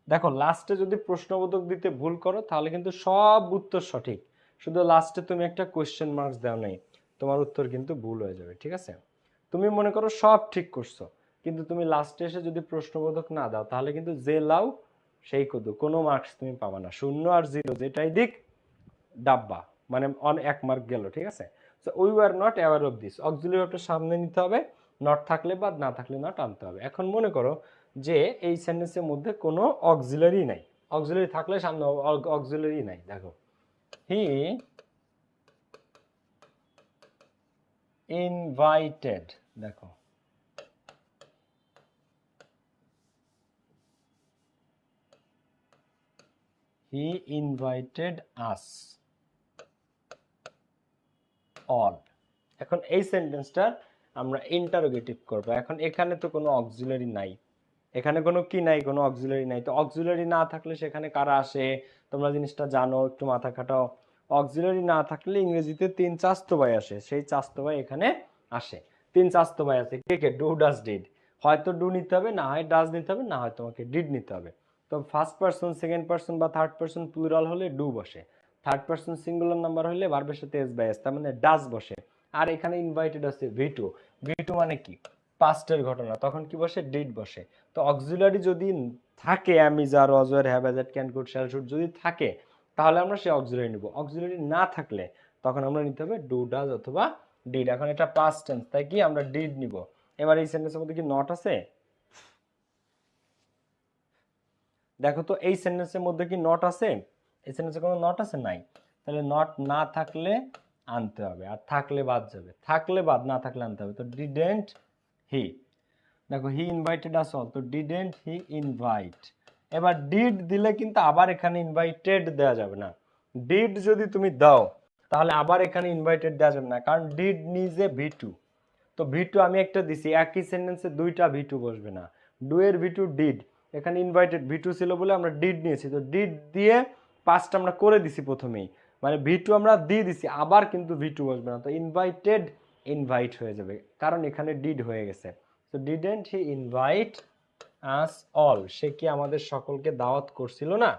দেখো, লাস্টে যদি প্রশ্নবোধক দিতে ভুল করো তাহলে কিন্তু সব উত্তর সঠিক, শুধু লাস্টে তুমি একটা কোয়েশ্চেন মার্কস দাও নাই, তোমার উত্তর কিন্তু ভুল হয়ে যাবে। ঠিক আছে, তুমি মনে করো সব ঠিক করছো, কিন্তু তুমি লাস্টে এসে যদি প্রশ্নবোধক না দাও তাহলে কিন্তু যে লাও সেই কদু, কোনো মার্কস তুমি পাবা না। 0 আর 0 যেটাই দিক ডাব্বা, মানে অন 1 মার্ক গেল। ঠিক আছে, so we were not aware of this. Auxiliary ভার্বটা সামনে নিতে হবে, নট থাকলে বাদ, না থাকলে নট আনতে হবে। এখন মনে করো যে এই সেন্টেন্সের মধ্যে কোনো অক্সিলারি নাই, অক্সিলারি থাকলে সামনে অক্সিলারি নাই। দেখো, হি ইনভাইটেড। দেখো, হি ইনভাইটেড আস অল। এখন এই সেন্টেন্সটার আমরা ইন্টারোগেটিভ করব। এখন এখানে তো কোনো অক্সিলারি নাই, এখানে কোনো কি নাই? কোনো অক্সিলারি নাই। তো অক্সিলারি না থাকলে সেখানে কারা আসে? তোমরা জিনিসটা জানো, একটু মাথা খাটাও। অক্সিলারি না থাকলে ইংরেজিতে 3 চাস্তো ভাই আসে, সেই চাস্তো ভাই এখানে আসে। 3 চাস্তো ভাই আছে, কে কে? Do, does, did. হয়তো ডু নিতে হবে, না হয় ডাজ নিতে হবে, না হয় তোমাকে ডিড নিতে হবে। তো ফার্স্ট পারসন, সেকেন্ড পারসন বা থার্ড পারসন প্লুরাল হলে ডু বসে, থার্ড পারসন সিঙ্গুলার নাম্বার হলে ভার্বের সাথে এস বাই এস, তার মানে ডাজ বসে। আর এখানে ইনভাইটেড আছে ভি2। ভি2 মানে কি? পাস্টের ঘটনা, তখন কি বসে? ডিড বসে। তো অক্সিলারি যদি থাকে, am, is, are, was, were, have, has, had, can, could, shall, should যদি থাকে তাহলে আমরা সেই অক্সিলারি নিব। অক্সিলারি না থাকলে তখন আমরা নিতে হবে ডু ডাজ অথবা ডিড। এখন এটা পাস্ট টেন্স, তাই কি আমরা ডিড নিব। এবার এই সেন্টেন্সের মধ্যে কি নট আছে? দেখো তো এই সেন্টেন্সের মধ্যে কি নট আছে? এই সেন্টেন্সে কোনো নট আছে? নাই। তাহলে নট না থাকলে আনতে হবে, আর থাকলে বাদ যাবে। থাকলে বাদ, না থাকলে আনতে হবে। তো ডিডেন্ট হি, দেখো হি ইনভাইটেড আস অল, তো ডিডেন্ট হি ইনভাইট। এবার ডিড দিলে কিন্তু আবার এখানে ইনভাইটেড দেওয়া যাবে না। ডিড যদি তুমি দাও তাহলে আবার এখানে ইনভাইটেড দেওয়া যাবে না, কারণ ডিড নিজে ভি2। তো ভি2 আমি একটা দিছি, একই সেন্টেন্সে দুইটা ভি2 বসবে না। ডু এর ভি2 ডিড, এখানে ইনভাইটেড ভি2 ছিল বলে আমরা ডিড নিয়েছি। তো ডিড দিয়ে পাঁচটা আমরা করে দিছি প্রথমেই, মানে ভি2 আমরা দিয়ে দিছি, আবার কিন্তু ভি2 বসবে না। তো ইনভাইটেড ইনভাইট হয়ে যাবে, কারণ এখানে ডিড হয়ে গেছে। তো didn't he invite us all, সে কি আমাদের সকলকে দাওয়াত করছিল না?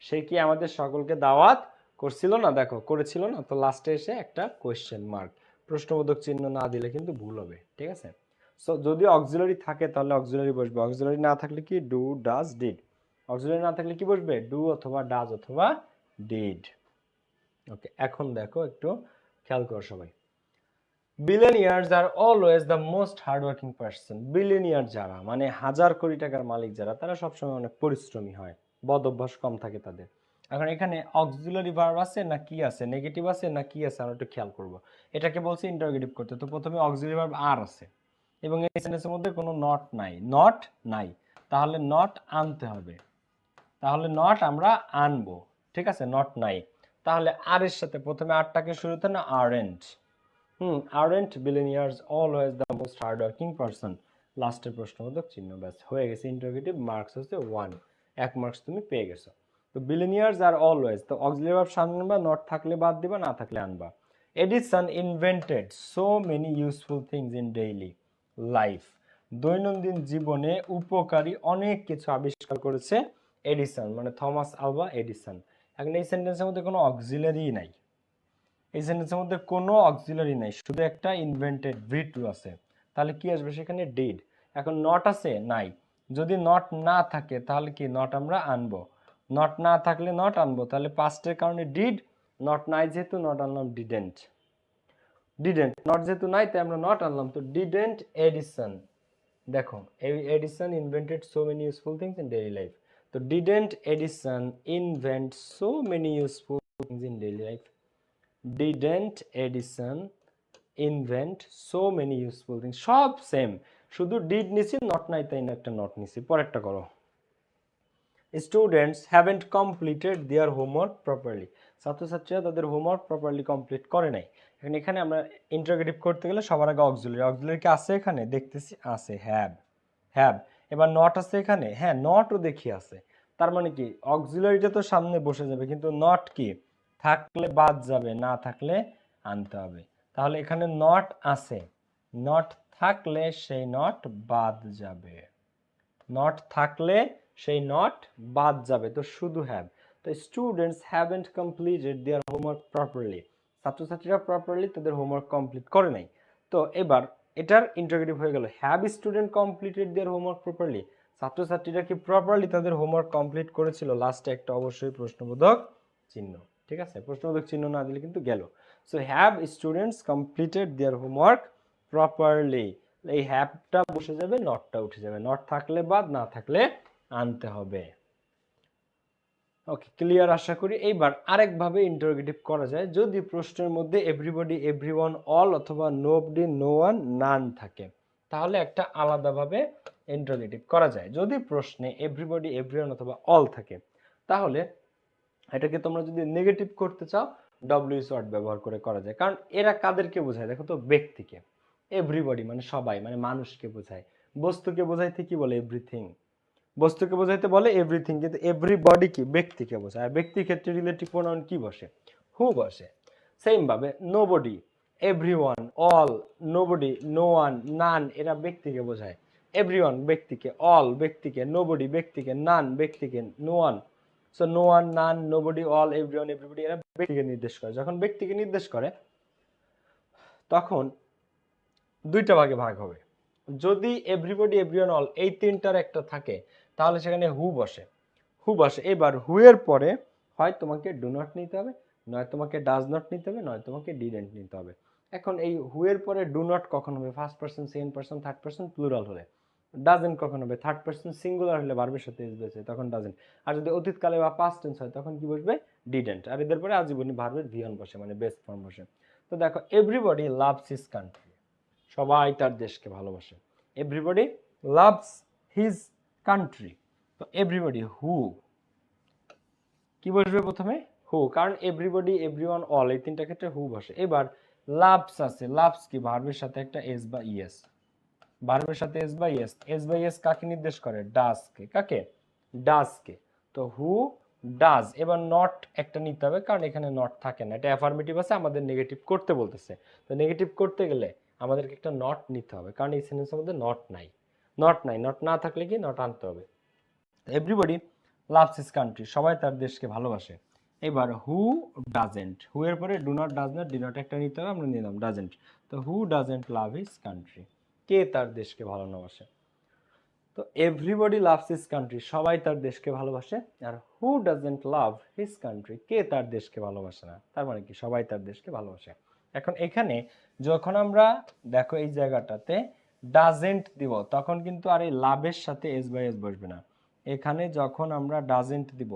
সে কি আমাদের সকলকে দাওয়াত করছিল না? দেখো করেছিল না, তো লাস্টে এসে একটা কোয়েশ্চেন মার্ক, প্রশ্নবোধক চিহ্ন না দিলে কিন্তু ভুল হবে, ঠিক আছে? সো যদি অক্সিলারি থাকে তাহলে অক্সিলারি বসবে, অক্সিলারি না থাকলে কি ডু ডাজ ডিড, অক্সিলারি না থাকলে কি বসবে ডু অথবা ডাজ অথবা ডিড। ওকে, এখন দেখো একটু খেয়াল করো সবাই। Billionaires are always the most hardworking person. Billionaire যারা, মানে হাজার কোটি টাকার মালিক যারা, তারা সবসময় অনেক পরিশ্রমী হয়, বদ অভ্যাস কম থাকে তাদের। এখন এখানে অক্সিলারি ভার্ব আছে না কি আছে, নেগেটিভ আছে না কি আছে, আমরা একটু খেয়াল করব। এটাকে বলছে ইন্টারোগেটিভ করতে, তো প্রথমে অক্সিলারি ভার্ব আর আছে এবং এই সেন্টেন্সের মধ্যে কোনো নট নাই, নট নাই, তাহলে নট আনতে হবে, তাহলে নট আমরা আনবো, ঠিক আছে? নট নাই, তাহলে আর এর সাথে প্রথমে আরটাকে শুরুতে না aren't, aren't billionaires always the most hardworking person? লাস্টের প্রশ্নবোধক চিহ্ন, ব্যাস হয়ে গেছে। ইন্টারোগেটিভ মার্কস হচ্ছে 1, 1 মার্কস তুমি পেয়ে গেছো। তো বিলিয়নিয়ার্স আর অলওয়েজ, তো অক্সিলারি ভার্ব সামনে আনবা, নট থাকলে বাদ দিবা, না থাকলে আনবা। Edison invented so many useful things in daily life. দৈনন্দিন জীবনে উপকারী অনেক কিছু আবিষ্কার করেছে এডিসন, মানে থমাস আলভা এডিসন। এখন এই সেন্টেন্সের মধ্যে কোনো অক্সিলারি নাই, এই সেন্টেন্সের মধ্যে কোনো অক্সিলারি নাই, শুধু একটা ইনভেন্টেড ভি2 আছে, তাহলে কি আসবে সেখানে ডিড। এখন নট আছে? নাই। যদি নট না থাকে তাহলে কি নট আমরা আনবো, নট না থাকলে নট আনবো, তাহলে পাস্টের কারণে ডিড, নট নাই যেহেতু নট আনলাম ডিডেন্ট, ডিডেন্ট নট যেহেতু নাই তাই আমরা নট আনলাম, তো ডিডেন্ট এডিসন। দেখো Edison invented so many useful things in daily life, তো didn't Edison invent so many useful things in daily life, didn't Edison invent so many useful things? সব same, শুধু ডিড নিছি, not নাই তাই না একটা not নিছি। পরেরটা করো। Students haven't completed their homework properly. ছাত্রছাত্রীরা তাদের হোমওয়ার্ক প্রপারলি কমপ্লিট করে নাই। এখন এখানে আমরা ইন্টারোগেটিভ করতে গেলে সবার আগে অক্সিলারি, অক্সিলারি কি আছে এখানে? দেখতেছি আছে, হ্যাভ, হ্যাভ। এবার নট আছে এখানে? হ্যাঁ, নটও দেখি আছে। তার মানে কি অক্সিলারিটা তো সামনে বসে যাবে, কিন্তু নট কি থাকলে বাদ যাবে, না থাকলে আনতে হবে। তাহলে এখানে নট আছে, নট থাকলে সেই নট বাদ যাবে, নট থাকলে সেই নট বাদ যাবে, তো শুধু হ্যাভ। তো students haven't completed their homework properly, ছাত্রছাত্রীরা প্রপারলি তাদের হোমওয়ার্ক কমপ্লিট করে নাই। তো এবার এটার ইন্টারোগেটিভ হয়ে গেল, have student completed their homework properly, ছাত্রছাত্রীরা কি প্রপারলি তাদের হোমওয়ার্ক কমপ্লিট করেছিল? লাস্টে একটা অবশ্যই প্রশ্নবোধক চিহ্ন, ঠিক আছে? প্রশ্নবোধক চিহ্ন না দিলে কিন্তু গেল। So have students completed their homework properly, এই হ্যাভটা বসে যাবে, নটটা উঠে যাবে, নট থাকলে বাদ, না থাকলে আনতে হবে। ওকে, ক্লিয়ার আশা করি। এইবার আরেকভাবে ইন্টারোগেটিভ করা যায়, যদি প্রশ্নের মধ্যে এভরিবডি, এভরিওয়ান, অল অথবা নোবডি, নো ওয়ান, নান থাকে, তাহলে একটা আলাদাভাবে ইন্টারোগেটিভ করা যায়। যদি প্রশ্নে এভরিবডি, এভরিওয়ান অথবা অল থাকে, তাহলে এটাকে তোমরা যদি নেগেটিভ করতে চাও ডব্লিউএস ওয়ার্ড ব্যবহার করে করা যায়। কারণ এরা কাদেরকে বোঝায়? দেখো তো, ব্যক্তিকে। এভরিবডি মানে সবাই, মানে মানুষকে বোঝায়। বস্তুকে বোঝাইতে কি বলে? এভরিথিং। বস্তুকে বোঝাইতে বলে এভরিথিং, কিন্তু এভরিবডি কি ব্যক্তিকে বোঝায়। আর ব্যক্তির ক্ষেত্রে রিলেটিভ প্রোনাউন কি বসে? হু বসে। সেম ভাবে nobody, everyone, all, nobody, no one, none, এরা ব্যক্তিকে বোঝায়। এভরিওয়ান ব্যক্তিকে, অল ব্যক্তিকে, নোবডি ব্যক্তিকে, নান ব্যক্তিকে, no one. So no one, none, nobody, all, everyone, everybody এরা ব্যক্তিকে নির্দেশ করে। যখন ব্যক্তিকে নির্দেশ করে তখন দুইটা ভাগে ভাগ হবে। যদি এভরিবডি, এভরিওয়ান, অল এই তিনটার একটা থাকে তাহলে সেখানে হু বসে, হু বসে। এবার হু এর পরে হয় তোমাকে ডু নট নিতে হবে, নয় তোমাকে ডাজ নট নিতে হবে, নয় তোমাকে ডিডেন্ট নিতে হবে। এখন এই হু এর পরে ডু নট কখন হবে? First person, second person, third person plural হলে। ডাজেন্ট কখন হবে? থার্ড পারসন সিঙ্গুলার হলে ভার্বের সাথে এস বসে তখন ডাজেন্ট। আর যদি অতীতকালে বা পাস্ট টেন্স হয় তখন কি বসবে? ডিডেন্ট। আর এদের পরে আজীবনী ভার্বের ভিয়ন বসে, মানে বেস্ট ফর্ম বসে। তো দেখো, এভরিবডি লাভস হিজ কান্ট্রি, সবাই তার দেশকে ভালোবাসে। Everybody loves his country. তো এভরিবডি, হু কি বসবে প্রথমে? হু, কারণ এভরিবডি, এভরিওয়ান, অল এই তিনটা ক্ষেত্রে হু বসে। এবার লাভস আছে, লাভস কি? ভার্বের সাথে একটা এস বা ইএস, ভার্বের সাথে এস বা ইএস। এস বা ইএস কাকে নির্দেশ করে? ডাজকে। কাকে? ডাজকে। তো হু ডাজ। এবার নট একটা নিতে হবে, কারণ এখানে নট থাকে না, এটা অ্যাফার্মেটিভ আছে, আমাদের নেগেটিভ করতে বলতেছে। তো নেগেটিভ করতে গেলে আমাদেরকে একটা নট নিতে হবে, কারণ এই সেন্টেন্সের মধ্যে নট নাই। নট নাই, নট না থাকলে কি নট আনতে হবে। এভরিবডি লাভস হিজ কান্ট্রি, সবাই তার দেশকে ভালোবাসে। এবার হু ডাজেন্ট, হু এর পরে do not, does not, did not একটা নিতে হবে, আমরা নিলাম ডাজেন্ট। তো who doesn't love his country, কে তার দেশকে ভালোবাসে? তো এভরিবডি লাভস হিজ কান্ট্রি, সবাই তার দেশকে ভালোবাসে। আর who doesn't love his country, কে তার দেশকে ভালোবাসে না? তার মানে কি? সবাই তার দেশকে ভালোবাসে। এখন এখানে যখন আমরা দেখো এই জায়গাটাতে ডাজেন্ট দিব, তখন কিন্তু আর এই লাভের সাথে এস বাই এস বসবে না। এখানে যখন আমরা ডাজেন্ট দিব,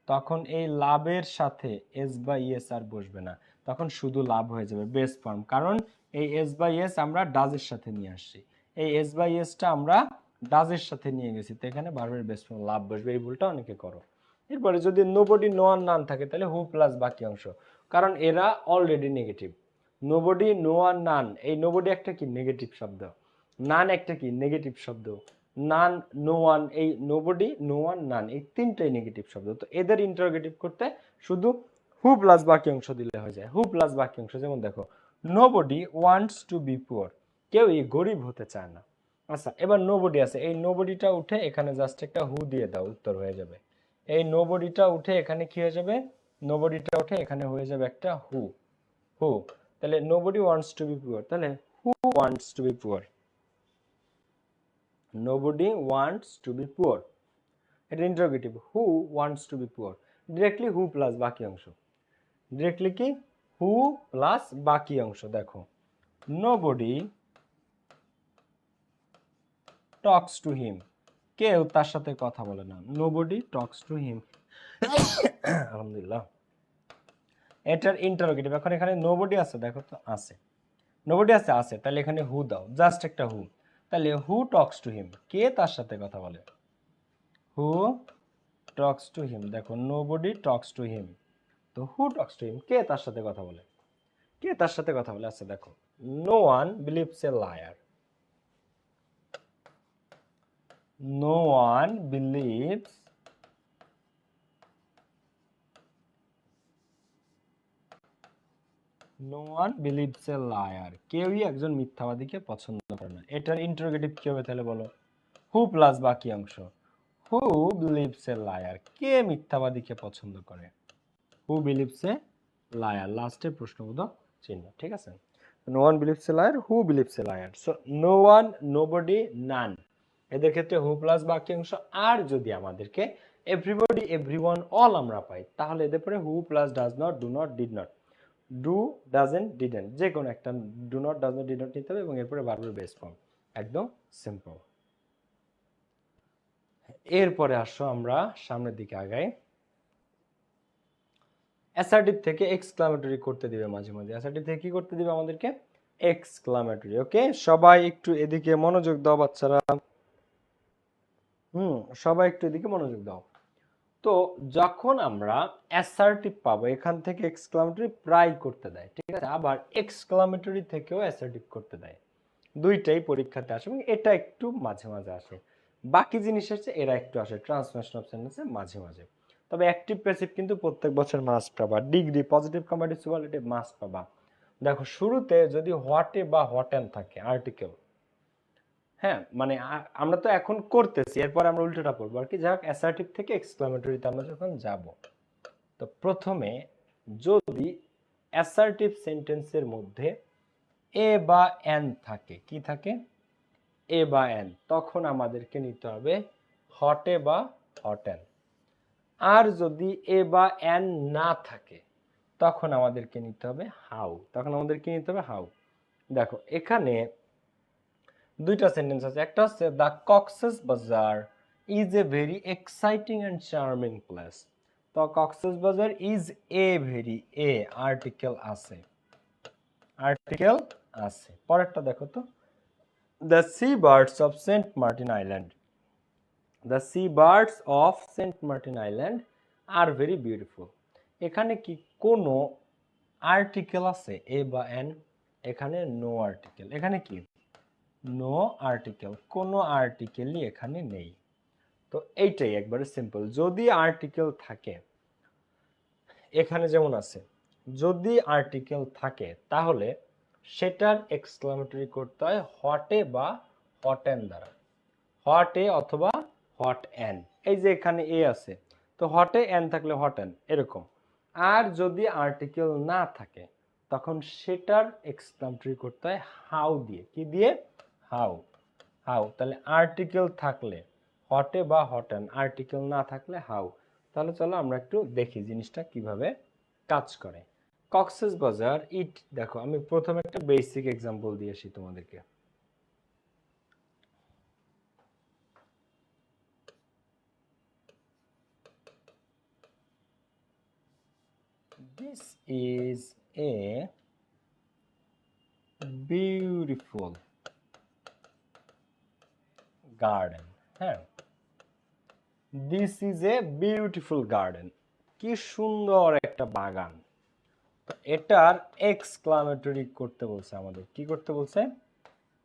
তখন এই লাভের সাথে এস বাই এস আর বসবে না, তখন শুধু লাভ হয়ে যাবে বেস ফর্ম। কারণ এই এস বাই এস আমরা ডাজের সাথে নিয়ে আসছি, এই এস বাই এসটা আমরা ডাজের সাথে নিয়ে গেছি, তো এখানে ভার্বের বেস ফর্ম লাভ বসবে। এই ভুলটা অনেকে করো। এরপরে যদি নোবডি, নো আর নান থাকে, তাহলে হু প্লাস বাকি অংশ, কারণ এরা অলরেডি নেগেটিভ। নোবডি, নো আর নান, এই নোবডি একটা কি? নেগেটিভ শব্দ। নান একটা কি? নেগেটিভ শব্দ। নান, নো ওয়ান, এই নোবডি, নো ওয়ান, নান, এই তিনটাই নেগেটিভ শব্দ। তো এদের ইন্টারোগেটিভ করতে শুধু হু প্লাস বাকি অংশ দিলে হয়ে যায়। হু প্লাস বাকি অংশ, যেমন দেখো, nobody wants to be poor, কেউই গরিব হতে চায় না। আচ্ছা, এবার নোবডি আছে, এই নোবডিটা উঠে এখানে জাস্ট একটা হু দিয়ে দাও, উত্তর হয়ে যাবে। এই নোবডিটা উঠে এখানে কি হয়ে যাবে? নোবডিটা উঠে এখানে হয়ে যাবে একটা হু। হু, তাহলে nobody wants to be poor, তাহলে who wants to be poor? Nobody wants to be poor, এটা interrogative. Who wants to be poor, directly who plus বাকি অংশ। ডিরেক্টলি কি? হু প্লাস বাকি অংশ। দেখো, নোবডি টক্স টু হিম, কেউ তার সাথে কথা বলে না। Nobody Tux to him. আলহামদুলিল্লাহ, এটার ইন্টারোগেটিভ। এখন এখানে নোবডি আছে, দেখো তো আছে, নোবডি আছে, আছে, তাহলে এখানে হু দাও, জাস্ট একটা হু। তাহলে হু টক্স টু হিম, কে তার সাথে কথা বলে? হু টক্স টু হিম। দেখো, নোবডি টক্স টু হিম, তো হু টক্স টু হিম, কে তার সাথে কথা বলে? কে তার সাথে কথা বলে? আচ্ছা দেখো, no one believes a liar, no one believes no one believes a liar, কেউই একজন মিথ্যাবাদীকে পছন্দ করে না। এটার ইন্টারোগেটিভ কি হবে তাহলে বলো? হু প্লাস বাকি অংশ। হু বিলিভস এ লায়ার, কে মিথ্যাবাদীকে পছন্দ করে? হু বিলিভস এ লায়ার, লাস্টে প্রশ্নবোধক চিহ্ন, ঠিক আছে? No one believes a liar, who believes a liar. So no one, nobody, none, এদের ক্ষেত্রে হু প্লাস বাকি অংশ। আর যদি আমাদেরকে এভরিবডি, এভরিওয়ান, অল আমরা পাই, তাহলে এদের পরে who plus does not, do not, did not, do, doesn't, didn't, যে কোনো একটা do not, does not, did not নিতে হবে, এবং এরপরে ভার্বের বেস ফর্ম। একদম সিম্পল। এরপরে আসো আমরা সামনের দিকে আগাই। অ্যাসার্টিভ থেকে এক্সক্লামেটরি করতে দিবে মাঝে মাঝে। অ্যাসার্টিভ থেকে কি করতে দিবে আমাদেরকে? এক্সক্লামেটরি। ওকে, সবাই একটু এদিকে মনোযোগ দাও বাচ্চারা। সবাই একটু এদিকে মনোযোগ দাও। তো যখন আমরা অ্যাসার্টিভ পাবো, এখান থেকে এক্সক্লামেটরি প্রায় করতে দেয়, ঠিক আছে? আবার এক্সক্লামেটরি থেকেও অ্যাসার্টিভ করতে দেয়, দুইটাই পরীক্ষাতে আসে, এবং এটা একটু মাঝে মাঝে আসে। বাকি জিনিস হচ্ছে এরা একটু আসে ট্রান্সফরমেশন অফ সেন্টেন্সে মাঝে মাঝে। তবে অ্যাক্টিভ প্যাসিভ কিন্তু প্রত্যেক বছর মাস্ট পাবা। Degree, positive comparative superlative must পাবা। দেখো, শুরুতে যদি হোয়াটে বা হোয়াটেন থাকে আর্টিকেল, হ্যাঁ, মানে আমরা তো এখন করতেছি, এরপর আমরা উল্টোটা পড়বো আর কি। যাই হোক, অ্যাসার্টিভ থেকে এক্সক্লামেটরিতে আমরা যখন যাব, তো প্রথমে যদি অ্যাসার্টিভ সেন্টেন্সের মধ্যে এ বা এন থাকে, কি থাকে? এ বা এন, তখন আমাদেরকে নিতে হবে হটে বা হটেন। আর যদি এ বা এন না থাকে, তখন আমাদেরকে নিতে হবে হাউ। দেখো এখানে দুইটা সেন্টেন্স আছে, একটা হচ্ছে the Cox's Bazar is a very exciting and charming place. তো Cox's Bazar is a very, a article আছে। পরেরটা দেখো তো, the sea birds of Saint Martin island, the sea birds of Saint Martin island are very beautiful. এখানে কি কোনো আর্টিকেল আছে এ বা এন? এখানে নো আর্টিকেল। এখানে কি নো আর্টিকেল, কোনো আর্টিকেলই এখানে নেই। তো এইটাই একবারে সিম্পল। যদি আর্টিকেল থাকে, এখানে যেমন আছে, যদি আর্টিকেল থাকে তাহলে সেটার এক্সক্লামেটরি করতে হয় হট এ বা হট এন দ্বারা, হট এ অথবা হট এন। এই যে এখানে এ আছে, তো হট এ এন থাকলে হট এন এরকম। আর যদি আর্টিকেল না থাকে তখন সেটার এক্সক্লামেটরি করতে হয় হাউ দিয়ে। কি দিয়ে? হাউ। তাহলে আর্টিকেল থাকলে হট এ বা হট এন, আর্টিকেল না থাকলে হাউ। তাহলে চলো আমরা একটু দেখি জিনিসটা কিভাবে কাজ করে। কক্সেস বাজার ইট, দেখো আমি প্রথমে একটা বেসিক এক্সাম্পল দিয়ে আসি তোমাদেরকে। This is a beautiful garden. হ্যাঁ, this is a beautiful garden, কি সুন্দর একটা বাগান। তো এটার এক্সক্লামেটরি করতে বলছে আমাদের, কি করতে বলছে?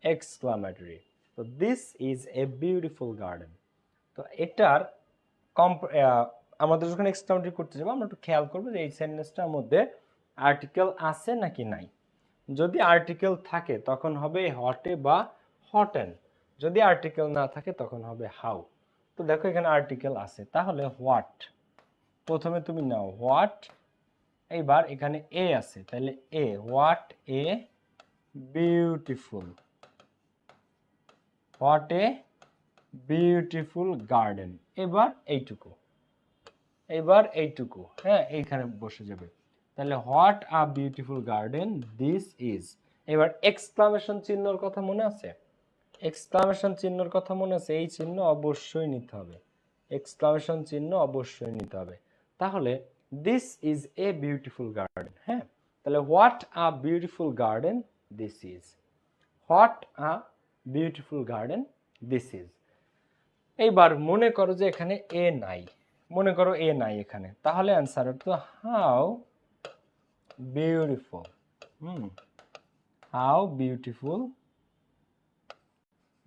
এক্সক্লামেটরি। তো this is a beautiful garden. তো এটার আমাদের যখন এক্সক্লামেটরি করতে যাবো আমরা একটু খেয়াল করবো যে এই সেন্টেন্সটার মধ্যে আর্টিকেল আছে নাকি নাই। যদি আর্টিকেল থাকে তখন হবে হট এ বা হট এন, যদি আর্টিকেল না থাকে তখন হবে হাউ। তো দেখো এখানে আর্টিকেল আছে, তাহলে হোয়াট প্রথমে তুমি নাও হোয়াট, এইবার এখানে এ আছে তাহলে a, what a beautiful, what a beautiful garden. এবার এইটুকু, হ্যাঁ এইখানে বসে যাবে। তাহলে what a beautiful garden this is. এবার এক্সক্লামেশন চিহ্নর কথা মনে আছে? এক্সক্লামেশন চিহ্নর কথা মনে আছে? এই চিহ্ন অবশ্যই নিতে হবে, এক্সক্লামেশন চিহ্ন অবশ্যই নিতে হবে। তাহলে this is a beautiful garden. হ্যাঁ, তাহলে what a beautiful garden this is, what a beautiful garden this is. এইবার মনে করো যে এখানে এ নাই, মনে করো এ নাই এখানে, তাহলে অ্যান্সার তো how beautiful. How beautiful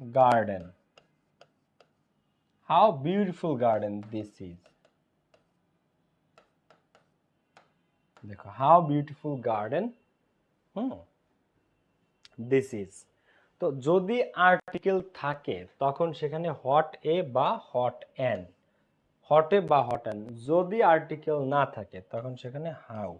garden, how beautiful garden this is. দেখো how beautiful garden this is. তো যদি আর্টিকেল থাকে তখন সেখানে হট এ বা হট এন, হট এ বা হট এন। যদি আর্টিকেল না থাকে তখন সেখানে how,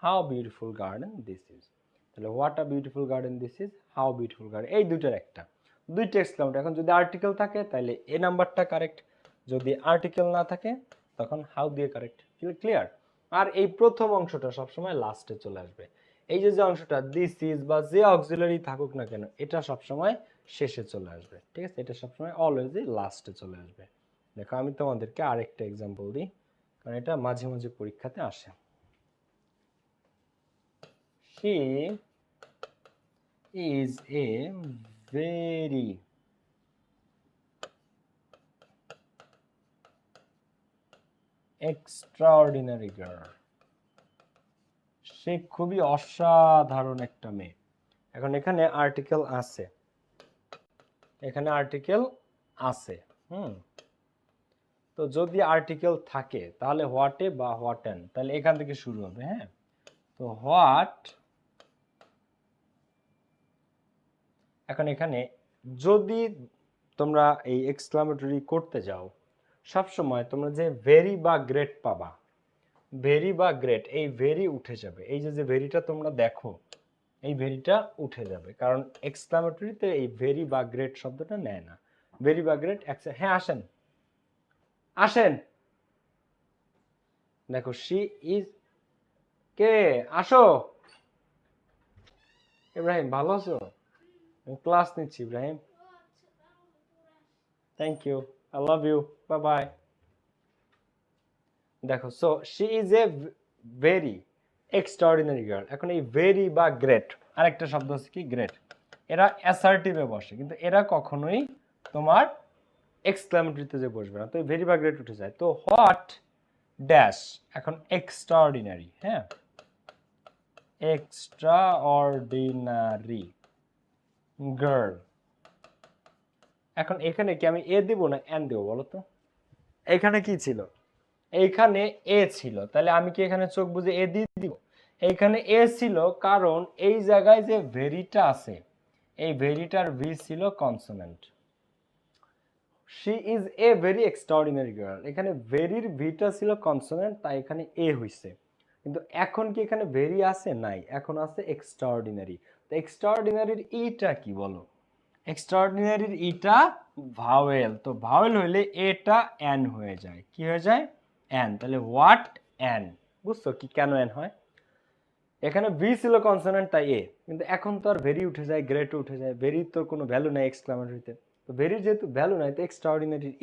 how beautiful garden this is. তাহলে what a beautiful garden this is, how beautiful garden, এই দুইটার একটা, দুইটা এক্সক্লামেটর। এখন যদি আর্টিকেল থাকে তাহলে এ নাম্বারটা কারেক্ট, যদি আর্টিকেল না থাকে তখন হাউ দিয়ে কারেক্ট। ক্লিয়ার? আর এই প্রথম অংশটা সবসময় লাস্টে চলে আসবে। এই যে অংশটা দিস ইজ বা যে অক্সিলারি থাকুক না কেন এটা সবসময় শেষে চলে আসবে। ঠিক আছে, এটা সবসময় অলওয়েজই লাস্টে চলে আসবে। দেখো আমি তোমাদেরকে আরেকটা এক্সাম্পল দিই, কারণ এটা মাঝে মাঝে পরীক্ষাতে আসে। She is a very extraordinary girl. সে খুবই অসাধারণ একটা মেয়ে। এখন এখানে আর্টিকেল আছে, এখানে আর্টিকেল আছে। তো যদি আর্টিকেল থাকে তাহলে হোয়াট এ বা হোয়াট এন, তাহলে এখান থেকে শুরু হবে। হ্যাঁ, তো হোয়াট, এখন এখানে যদি তোমরা এই এক্সক্লামেটরি করতে যাও সবসময় তোমরা যে ভেরি বা গ্রেট পাবা, ভেরি বা গ্রেট, এই ভেরি উঠে যাবে। এই যে ভেরিটা তোমরা দেখো এই ভেরিটা উঠে যাবে, কারণ এক্সক্লামেটরিতে এই ভেরি বা গ্রেট শব্দটা নেয় না। ভেরি বা গ্রেট, হ্যাঁ আসেন আসেন। দেখো শি ইজ, কে আসো। ইব্রাহিম ভালো আছো? ক্লাস নিচ্ছি Ibrahim. Thank you, I love you, bye bye. দেখো, so she is a very extraordinary girl. এখন এই ভেরি বা গ্রেট, আরেকটা শব্দ আছে কি গ্রেট, এরা অ্যাসার্টিভে বসে, কিন্তু এরা কখনোই তোমার এক্সক্লামেটরিতে যে বসবে না। তো ভেরি বা গ্রেট উঠে যায়। তো হোয়াট ড্যাশ, এখন এক্সট্রাঅর্ডিনারি, হ্যাঁ, এক্সট্রাঅর্ডিনারি গার্ল। এখন এখানে কি আমি এ দেবো না এন দেবো বলো তো? এখানে কি ছিল? এইখানে এ ছিল, তাহলে আমি কি এখানে চোখ বুঝে এ দিয়ে দিব? এইখানে এ ছিল কারণ এই জায়গায় যে ভেরিটা আছে, এই ভেরিটার ভি ছিল consonant. She is a very extraordinary girl, এখানে ভেরির ভিটা ছিল কনসোনেন্ট, তাই এখানে এ হইছে। কিন্তু এখন কি এখানে ভেরি আছে? নাই, এখন আছে এক্সট্রাঅর্ডিনারি। তো এক্সট্রাঅর্ডিনারির ইটা কি বলো? এক্সট্রাঅর্ডিনারির ইটা ভাওয়েল। তো ভাওয়েল হইলে এটা এন হয়ে যায়। কি হয়ে যায়? এন। তাহলে হোয়াট এন। বুঝছো কি কেন এন হয়? এখানে ভি ছিল কনসোনেন্ট তাই এ, কিন্তু এখন তো আর ভেরি উঠে যায়, গ্রেট উঠে যায়, ভেরি তো কোনো ভ্যালু নাই এক্সক্লামেটরিতে। তো ভেরির যেহেতু ভ্যালু নাই, তো এক্সট্রাঅর্ডিনারির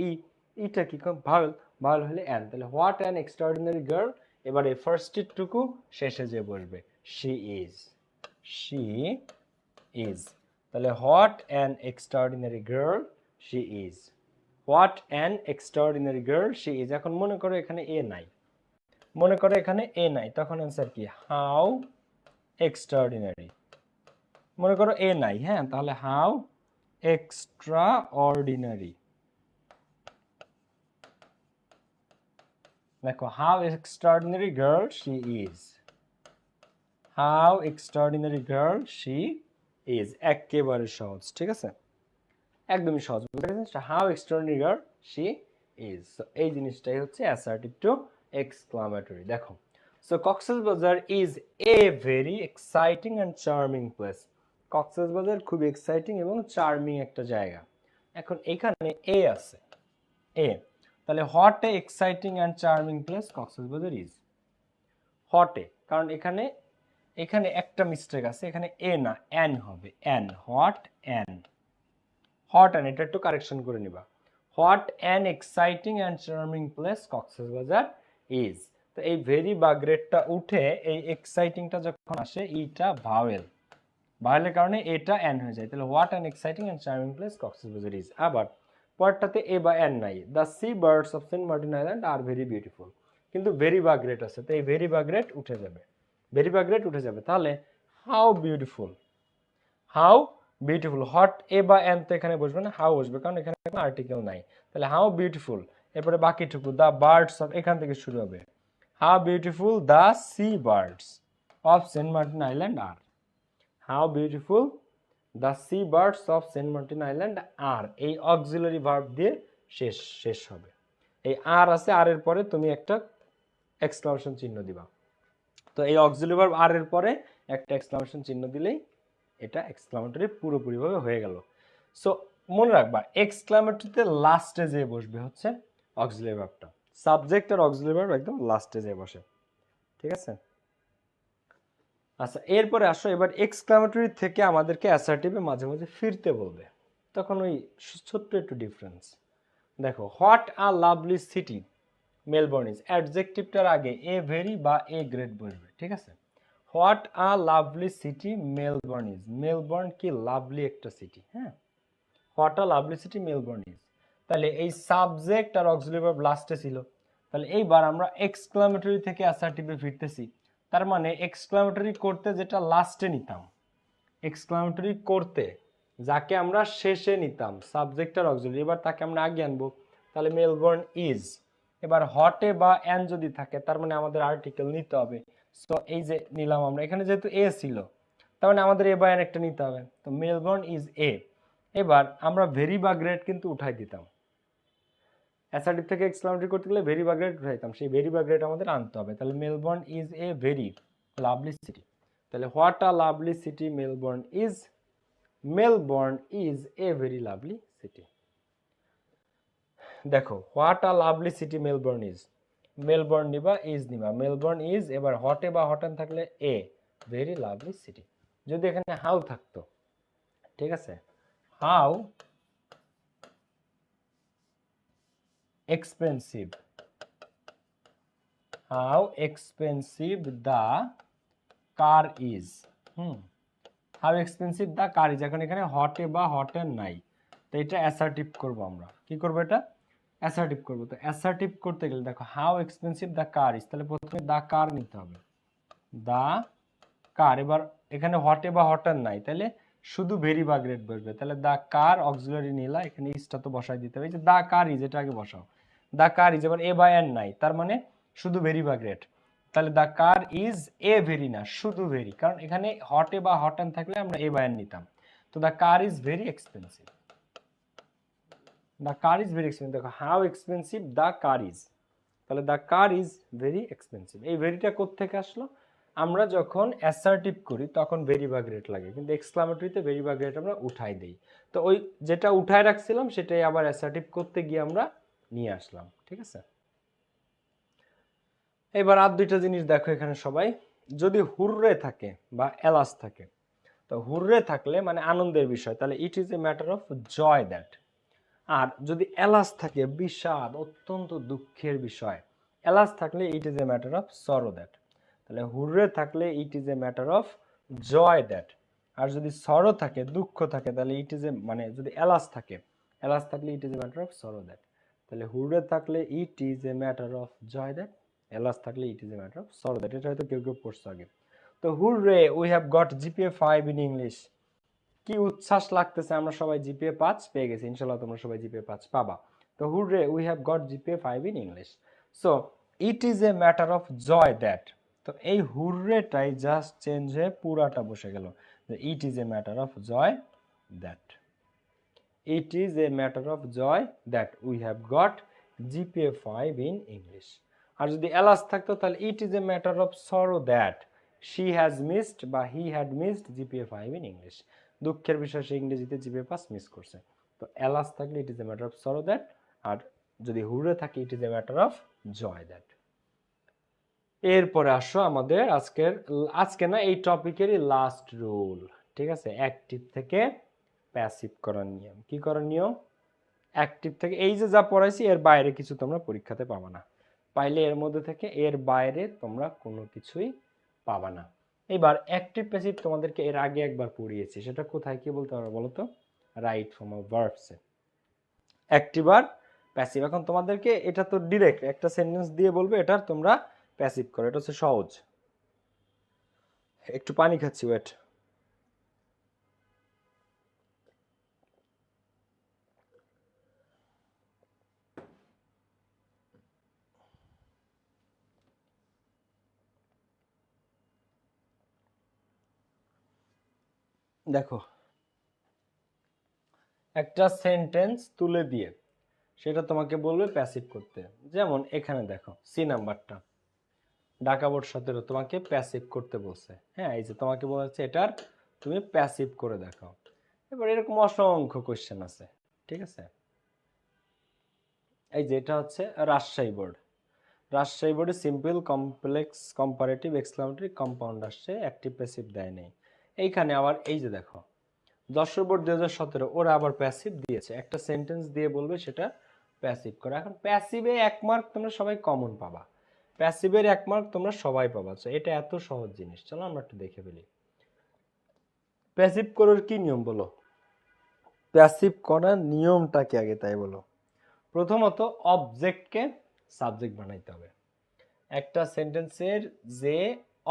ইটা কি ভাওয়েল, ভাওয়েল হলে এন। তাহলে হোয়াট অ্যান এক্সট্রাঅর্ডিনারি গার্ল, এবারে ফার্স্ট টুকু শেষে যে বসবে, শি ইজ, শি ইজ। তাহলে what an extraordinary girl she is, what an extraordinary girl she is. এখন মনে করো এখানে এ নাই, মনে করো এখানে এ নাই, তখন অ্যান্সার কি? How extraordinary. মনে করো এ নাই, হ্যাঁ, তাহলে হাউ এক্সট্রা অর্ডিনারি। দেখো, how extraordinary girl she is, how extraordinary girl she is. একেবারে সহজ, ঠিক আছে, একদমই সহজ। How extraordinary girl she is. এই জিনিসটাই হচ্ছে অ্যাসার্টিভ টু এক্সক্লামেটরি। দেখো, so Cox's Bazar is a very exciting and charming place. Cox's Bazar খুব এক্সাইটিং এবং চার্মিং একটা জায়গা। এখন এখানে এ আছে, এ, তাহলে what a exciting and charming place Cox's Bazar is. হটে, কারণ এখানে এখানে একটা মিস্টেক আছে, এখানে এ না এন হবে, N, what N, hot and, এটা একটু কারেকশন করে নিবা। What an exciting and charming place Cox's Bazar is. তো এই ভেরি বা গ্রেটটা উঠে এই এক্সাইটিংটা যখন আসে, ইটা ভাওয়েল, ভাওয়েলের কারণে এটা এন হয়ে যায়। তাহলে what an exciting and charming place Cox's Bazar is. আবার পরটাতে এ বা এন নাই। The sea birds of Saint Martin island are very beautiful, কিন্তু ভেরি বা গ্রেট আছে, তো এই ভেরি বা গ্রেট উঠে যাবে, ভেরি বা গ্রেট উঠে যাবে। তাহলে how beautiful, how beautiful, what a বা এন তো এখানে বসবে না, হাউ বসবে, কারণ এখানে কোনো আর্টিকেল নাই। তাহলে হাউ বিউটিফুল, এরপরে বাকিটুকু দ্য বার্ডস অফ, এখান থেকে শুরু হবে, how beautiful the sea birds of Saint Martin island are. How beautiful the sea birds of Saint Martin island are, এই অক্সিলারি ভার্ব দিয়ে শেষ হবে। এই আর আছে, আর এর পরে তুমি একটা এক্সক্লামেশন চিহ্ন দিবা। তো এই অক্সিলারি ভার্ব আর এর পরে একটা এক্সক্লামেশন চিহ্ন দিলেই এটা এক্সক্লামেটরি পুরোপুরিভাবে হয়ে গেল। সো মনে রাখবা, এক্সক্লামেটরিতে লাস্টে যে বসবে হচ্ছে অক্সিলারি ভার্বটা, সাবজেক্ট আর অক্সিলারি ভার্ব একদম লাস্টে যে বসে, ঠিক আছে। আচ্ছা, এরপরে আসো, এবার এক্সক্লামেটরি থেকে আমাদেরকে অ্যাসার্টিভে মাঝে মাঝে ফিরতে বলবে, তখন ওই ছোট্ট একটু ডিফারেন্স। দেখো, what a lovely city Melbourne is, অ্যাডজেক্টিভটার আগে এ ভেরি বা এ গ্রেট বসবে, ঠিক আছে। What a lovely city Melbourne is, Melbourne কি লাভলি একটা সিটি, হ্যাঁ, what a lovely city Melbourne is. তাহলে এই সাবজেক্ট আর অক্সিলারি ভার্ব লাস্টে ছিল, তাহলে এইবার আমরা এক্সক্লামেটরি থেকে অ্যাসার্টিভে ফিরতেছি। তার মানে এক্সক্লামেটরি করতে যেটা লাস্টে নিতাম, এক্সক্লামেটরি করতে যাকে আমরা শেষে নিতাম, সাবজেক্ট আর অক্সিলারি, এবার তাকে আমরা আগে আনবো। তাহলে মেলবোর্ন ইজ, এবার হটে বা এন যদি থাকে তার মানে আমাদের আর্টিকেল নিতে হবে। সো এই যে নিলাম আমরা, এখানে যেহেতু এ ছিল তার মানে আমাদের এ বা এন একটা নিতে হবে, তো মেলবোর্ন ইজ এ। এবার আমরা ভেরি বা গ্রেট কিন্তু উঠাই দিতাম, অ্যাসার্টিভ থেকে এক্সক্লামেটরি করতে গেলে ভেরি বা গ্রেট উঠাইতাম, সেই ভেরি বা গ্রেট আমাদের আনতে হবে। তাহলে Melbourne is a very lovely city. তাহলে what a lovely city Melbourne is, Melbourne is a very lovely city. দেখো, what a lovely city Melbourne is, Melbourne নিবা, ইজ নিবা, মেলবোর্ন ইজ, এবার হটে বা হটেন থাকলে এ ভেরি লাভলি সিটি। যদি এখানে হাউ থাকতো, ঠিক আছে, how expensive, how expensive the car is, how expensive the car is, এখন এখানে হটে বা হটেন নাই, তো এটা অ্যাসার্টিভ করব আমরা, কি করব এটা অ্যাসার্টিভ করব। তো অ্যাসার্টিভ করতে গেলে দেখো how expensive the car is, তাহলে প্রথমে দ্য কার নিতে হবে, দা কার, এবার এখানে হটে বা হটেন নাই, তাহলে শুধু ভেরি বা গ্রেট বসবে, তাহলে দা কার অক্সিলারি নিলা, এখানে ইজটা তো বসাই দিতে হবে, এই যে দা কার ইজ এটা আগে বসাও, দা কার ইজ, এবার এ বা এন নাই, তার মানে শুধু ভেরি বা গ্রেট, তাহলে the car is a very না, শুধু ভেরি, কারণ এখানে হটে বা হটেন থাকলে আমরা এ বা এন নিতাম। তো the car is very expensive, the car is very expensive, দেখো how expensive the car is, তাহলে the car is very expensive. এই ভেরিটা কোত্থেকে আসলো, আমরা যখন অ্যাসার্টিভ করি তখন ভেরি বা গ্রেট লাগে, কিন্তু এক্সক্লামেটরিতে ভেরি বা গ্রেট আমরা উঠাই দেই, তো ওই যেটা উঠায় রাখছিলাম সেটাই আবার অ্যাসার্টিভ করতে গিয়ে আমরা নিয়ে আসলাম, ঠিক আছে। এবার আর দুইটা জিনিস দেখো এখানে সবাই, যদি হুররে থাকে বা এলাস থাকে, তো হুররে থাকলে মানে আনন্দের বিষয়, তাহলে it is a matter of joy that, আর যদি এলাস থাকে বিষাদ অত্যন্ত দুঃখের বিষয়, এলাস থাকলে it is a matter of sorrow that, তাহলে হুররে থাকলে it is a matter of joy that, আর যদি সরো থাকে দুঃখ থাকে তাহলে ইট ইজ এ মানে যদি এলাস থাকে, এলাস থাকলে it is a matter of sorrow that, তাহলে হুররে থাকলে it is a matter of joy that, alas থাকলে it is a matter of sorrow that, এটা হয়তো কেউ কেউ পড়ছে আগে। তো hurrah we have got GPA 5 in English, কি উচ্ছ্বাস লাগতেছে, আমরা সবাই জিপিএ 5 পেয়ে গেছি, ইনশাআল্লাহ তোমরা সবাই জিপিএ 5 পাবা। তো hurrah we have got GPA 5 in English, so it is a matter of joy that, তো এই হুররেটাই জাস্ট চেঞ্জ হয়ে পুরাটা বসে গেল, যে it is a matter of joy that, it is a matter of joy that we have got GPA 5 in English. আর যদি alas থাকতো তাহলে it is a matter of sorrow that she has missed বা he had missed GPA 5 in English, দুঃখের বিষয় সে ইংরেজিতে GPA 5 miss করছে। তো এলাস থাকলে it is a matter of sorrow that, আর যদি হুররে থাকে it is a matter of joy that. এরপরে আসো আমাদের আজকে না এই টপিকেরই লাস্ট রুল, ঠিক আছে, অ্যাক্টিভ থেকে প্যাসিভ করার নিয়ম। কি করার নিয়ম, অ্যাক্টিভ থেকে এই যে যা পড়াইছি এর বাইরে কিছু তোমরা পরীক্ষাতে পাবা না, পাইলে এর মধ্যে থেকে, এর বাইরে তোমরা কোনো কিছুই পাবা না। এবার অ্যাক্টিভ প্যাসিভ তোমাদেরকে এর আগে একবার পড়িয়েছি, সেটা কোথায় কি বলতে পারো বলো তো, রাইট ফর্ম অফ ভার্বসে, অ্যাক্টিভ আর প্যাসিভ। এখন তোমাদেরকে এটা তো ডিরেক্ট একটা সেন্টেন্স দিয়ে বলবে এটার তোমরা প্যাসিভ করো, এটা হচ্ছে সহজ। একটু পানি খাচ্ছি, ওয়েট। দেখো একটা সেন্টেন্স তুলে দিয়ে সেটা তোমাকে বলবে প্যাসিভ করতে, যেমন এখানে দেখো সি নাম্বারটা, ঢাকা বোর্ড 17 তোমাকে প্যাসিভ করতে বলছে, হ্যাঁ এই যে তোমাকে বলেছে এটার তুমি প্যাসিভ করে দেখাও। এবার এরকম অসংখ্য কোশ্চেন আছে, ঠিক আছে। এই যে এটা হচ্ছে রাজশাহী বোর্ড, রাজশাহী বোর্ডে simple complex comparative exclamatory compound আসছে, অ্যাক্টিভ প্যাসিভ দেয় নেই। এইখানে আবার এই যে দেখো যশোর বোর্ড 2017 ওরা আবার প্যাসিভ দিয়েছে, একটা সেন্টেন্স দিয়ে বলবে সেটা প্যাসিভ করে। এখন প্যাসিভে 1 মার্ক তোমরা সবাই কমন পাবা, প্যাসিভের 1 মার্ক তোমরা সবাই পাবা, তো এটা এত সহজ জিনিস, চলো আমরা একটু দেখে ফেলি। প্যাসিভ করার কি নিয়ম বলো, প্যাসিভ করার নিয়মটা কি আগে তাই বলো। প্রথমত অবজেক্টকে সাবজেক্ট বানাইতে হবে, একটা সেন্টেন্সের যে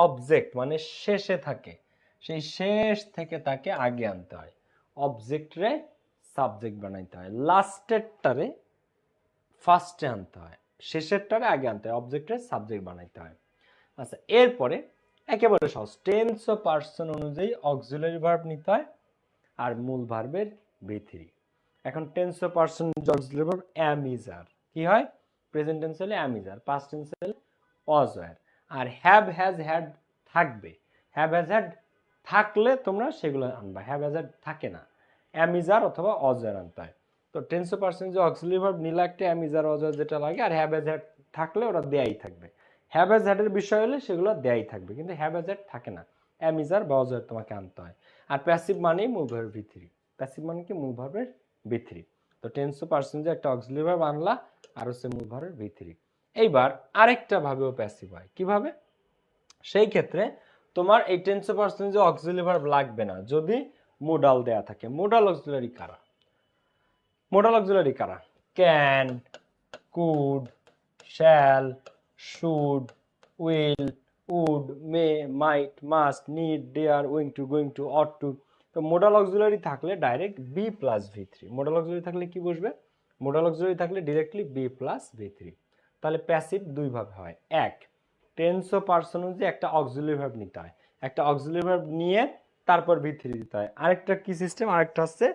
অবজেক্ট মানে শেষে থাকে সেই শেষ থেকে তাকে আগে আনতে হয়, অবজেক্টরে সাবজেক্ট বানাইতে হয়, লাস্টেরটারে ফার্স্টে আনতে হয়, শেষেরটারে আগে আনতে হয়, অবজেক্টরে সাবজেক্ট বানাইতে হয়। আচ্ছা এরপরে একেবারে সহজ, টেন্স ও পার্সন অনুযায়ী অক্সিলারি ভার্ব নিতে হয় আর মূল ভার্বের V3। এখন টেন্স ও person auxiliary verb am is are কি হয়, প্রেজেন্ট টেন্স হলে am is are, past tense হলে was were, আর হ্যাভ হ্যাজ হ্যাড থাকবে, হ্যাভ হ্যাজ হ্যাড থাকলে তোমরা সেগুলো আনবা, হ্যাভ হ্যাজ হ্যাড থাকে না, am is are অথবা was were আনতে হয়। তো টেন্স ও পার্সন যে অক্সিলারি ভার্ব নিলে একটা am is are was were যেটা লাগে, আর হ্যাভ হ্যাজ হ্যাড থাকলে ওরা দেয়াই থাকবে, হ্যাভ হ্যাজ হ্যাড এর বিষয় হলে সেগুলো দেয়াই থাকবে, কিন্তু হ্যাভ হ্যাজ হ্যাড থাকে না, এম ইজ আর বা ওয়াজ আর তোমাকে আনতে হয়। আর প্যাসিভ মানেই মূল ভার্বের V3, প্যাসিভ মানে কি মূল ভার্বের V3। তো টেন্স ও পার্সন যে একটা অক্সিলারি ভার্ব আনলা আর হচ্ছে মূল ভার্বের V3। এইবার আরেকটা ভাবেও প্যাসিভ হয়, কিভাবে? সেই ক্ষেত্রে তোমার এই টেন্স ও পার্সন যে অক্সিলারি ভার্ব লাগবে না যদি মোডাল দেয়া থাকে। মোডাল অক্সিলারি কারা? মোডাল অক্সিলারি কারা? Can, could, shall, should, will, would, may, might, must, need, dare, wing to, going to, ought to. তো মোডাল অক্সিলারি থাকলে direct B plus V3। Modal auxiliary থাকলে কি বসবে? মোডাল অক্সিলারি থাকলে directly be plus V3। তাহলে passive দুই ভাবে হয়। এক, টেন্স ও পার্সন অনুযায়ী একটা অক্সিলারি ভার্ব নিতে হয়, একটা অক্সিলারি ভার্ব নিয়ে তারপর V3 দিতে হয়। আরেকটা কি সিস্টেম? আরেকটা হচ্ছে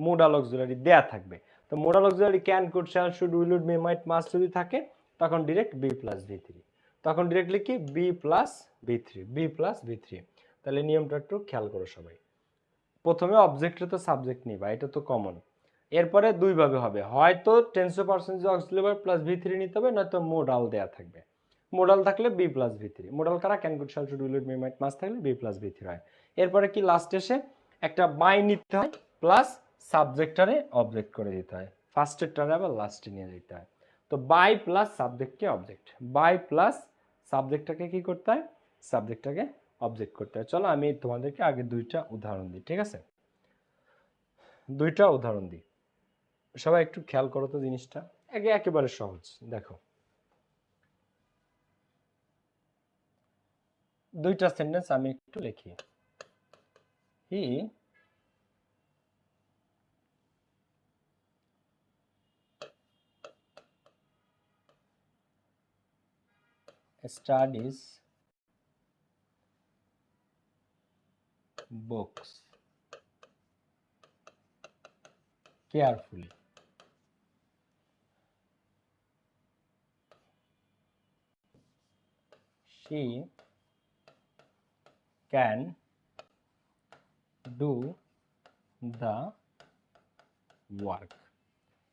মোডাল অক্সিলারি দেয়া থাকবে। তো modal auxiliary can, could, shall, should, will, would, may, might, must যদি থাকে তখন ডিরেক্ট বি প্লাস V3, তখন ডিরেক্টলি কি B plus V3, B plus V3। তাহলে নিয়মটা একটু খেয়াল করো সবাই। প্রথমে অবজেক্টে তো সাবজেক্ট নিবা, এটা তো কমন। এরপরে দুই ভাবে হবে, হয়তো টেন্স ও পার্সন যে অক্সিলারি ভার্ব প্লাস V3 নিতে হবে, নয়তো মোডাল দেয়া থাকবে। মোডাল থাকলে বি প্লাস V3। মোডাল কারা? Can, could, shall, should, will, would, may, might, must থাকলে বি প্লাস V3 হয়। এরপরে কি লাস্ট এসে একটা বাই নিতে হয় প্লাস সাবজেক্টারে অবজেক্ট করে দিতে হয়, ফার্স্টেরটারে আবার লাস্টে নিয়ে যেতে হয়। তো বাই প্লাস সাবজেক্টকে অবজেক্ট, বাই প্লাস সাবজেক্টটাকে কি করতে হয়? সাবজেক্টটাকে অবজেক্ট করতে হয়। চলো আমি তোমাদেরকে আগে দুইটা উদাহরণ দিই, ঠিক আছে? দুইটা উদাহরণ দিই, সবাই একটু খেয়াল করো তো জিনিসটা, একেবারে সহজ। দেখো দুইটা সেন্টেন্স আমি একটু লিখি। হি studies books carefully. She can do the work.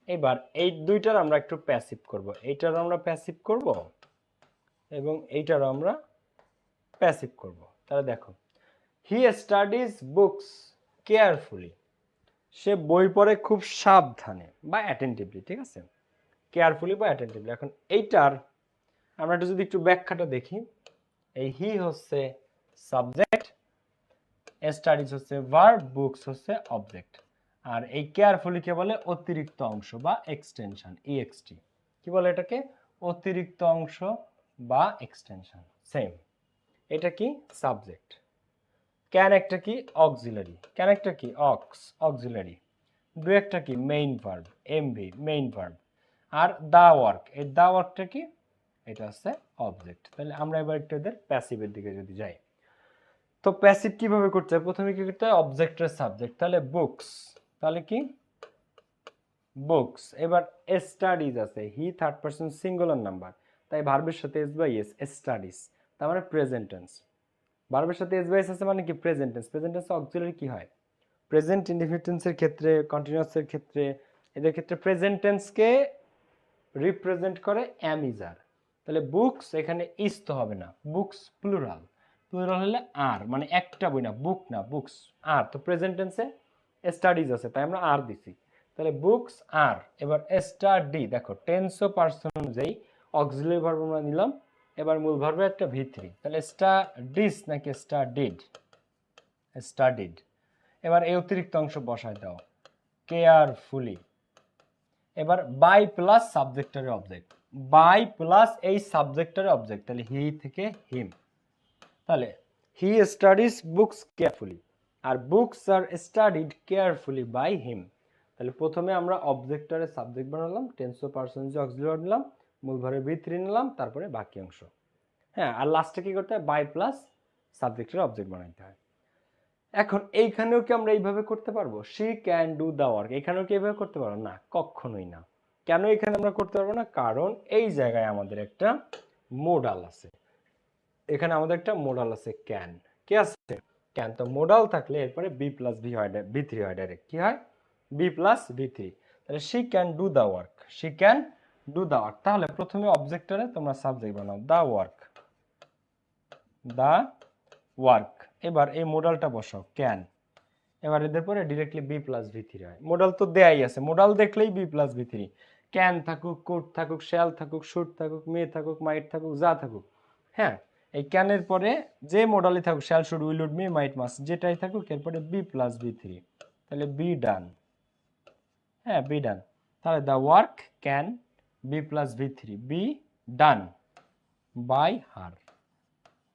এবার এই দুইটার আমরা একটু প্যাসিভ করব, এইটার আমরা প্যাসিভ করব এবং এইটার আমরা প্যাসিভ করব। তাহলে দেখো, হি স্টাডিজ বুকস কেয়ারফুলি, সে বই পড়ে খুব সাবধানে বা অ্যাটেন্টিভলি, ঠিক আছে? কেয়ারফুলি বা অ্যাটেন্টিভলি। এখন এইটার আমরা যদি একটু ব্যাখ্যাটা দেখি, এই হি হচ্ছে সাবজেক্ট, স্টাডিজ হচ্ছে ভার্ব, বুকস হচ্ছে অবজেক্ট, আর এই কেয়ারফুলি কে বলে অতিরিক্ত অংশ বা এক্সটেনশন, ইএক্সটি। কি বলে এটাকে? অতিরিক্ত অংশ বা এক্সটেনশন। সেম, এটা কি? সাবজেক্ট। ক্যান একটা কি? অক্সিলারি। ক্যান একটা কি? অক্সিলারি। ডু একটা কি? Main verb, MV, main verb. আর দা ওয়ার্ক, এই দা ওয়ার্কটা কি? এটা হচ্ছে অবজেক্ট। তাহলে আমরা এবার একটু এদের প্যাসিভের দিকে যদি যাই, তো প্যাসিভ কিভাবে করতে হয়? প্রথমে কি করতে হয়? অবজেক্টের সাবজেক্ট, তাহলে বুকস, তাহলে কি? বুকস। এবার স্টাডিজ আছে, he third person singular number, তাই ভার্বের সাথে এস বাই এস, স্টাডিজ, তার মানে প্রেজেন্ট টেন্স। ভার্বের সাথে এস বাই এস আছে মানে কি? Present tense. Present tense auxiliary কি হয়? প্রেজেন্ট ইনডিফিনিটেন্সের ক্ষেত্রে, কন্টিনিউয়াসের ক্ষেত্রে, এদের ক্ষেত্রে প্রেজেন্ট টেন্সকে রিপ্রেজেন্ট করে অ্যাম ইজ আর। তাহলে বুকস এখানে ইস তো হবে না, বুকস প্লুরাল, প্লুরাল হলে আর, মানে একটা বই না, বুক না, বুকস আর। তো প্রেজেন্ট টেন্সে স্টাডিজ আছে তাই আমরা আর দিছি, তাহলে বুকস আর। এবার স্টাডি, দেখো টেন্স ও পার্সন অনুযায়ী অক্সিলারি ভার্ব আমরা নিলাম, এবার মূল ভার্বের একটা V3, তাহলে স্টাডিজ নাকি স্টাডিড? স্টাডিড। এবার এই অতিরিক্ত অংশ বসায় দাও, কেয়ারফুলি। এবার বাই প্লাস সাবজেক্টের অবজেক্ট, বাই প্লাস এই সাবজেক্টের অবজেক্ট, তাহলে হি থেকে হিম। তাহলে হি স্টাডিজ বুকস কেয়ারফুলি, আর books are studied carefully by him. তাহলে প্রথমে আমরা অবজেক্টরের সাবজেক্ট বানালাম, টেন্স ও পার্সন যে অক্সিলারি নিলাম, মূল ভার্বের V3 নিলাম, তারপরে বাকি অংশ। হ্যাঁ, আর লাস্টে কি করতে হয়? বাই প্লাস সাবজেক্টের অবজেক্ট বানাইতে হয়। এখন এইখানেও কি আমরা এইভাবে করতে পারবো? She can do the work, এখানেও কি এইভাবে করতে পারবো? না, কখনোই না। কেন এখানে আমরা করতে পারবো না? কারণ এই জায়গায় আমাদের একটা মোডাল আছে, এখানে আমাদের একটা মোডাল আছে, ক্যান। কি আছে? ক্যান। তো মোডাল থাকলে এরপরে বি প্লাস ভি হয়, V3 হয় ডাইরেক্ট। কি হয়? Be plus V3। তাহলে she can do the work, she can do the work. তাহলে প্রথমে অবজেক্টরে তোমরা সাবজেক্ট বানাও দ্য ওয়ার্ক, দ্য ওয়ার্ক। এবার এই মডালটা বসাও ক্যান। এবার এদের পরে directly be plus V three হয়। মডাল তো দেয়াই আছে, মডাল দেখলেই be plus V three. Can থাকুক, কুড থাকুক, শ্যাল থাকুক, শুড থাকুক, মে থাকুক, মাইট থাকুক, যা থাকুক, হ্যাঁ এই ক্যানের পরে যে মডালই থাকুক, shall, should, will, would, may, might, must, যেটাই থাকুক এরপরে বি প্লাস ভি থ্রি, তাহলে বি ডান। হ্যাঁ বি ডান। তাহলে the work can be plus V three be done by her,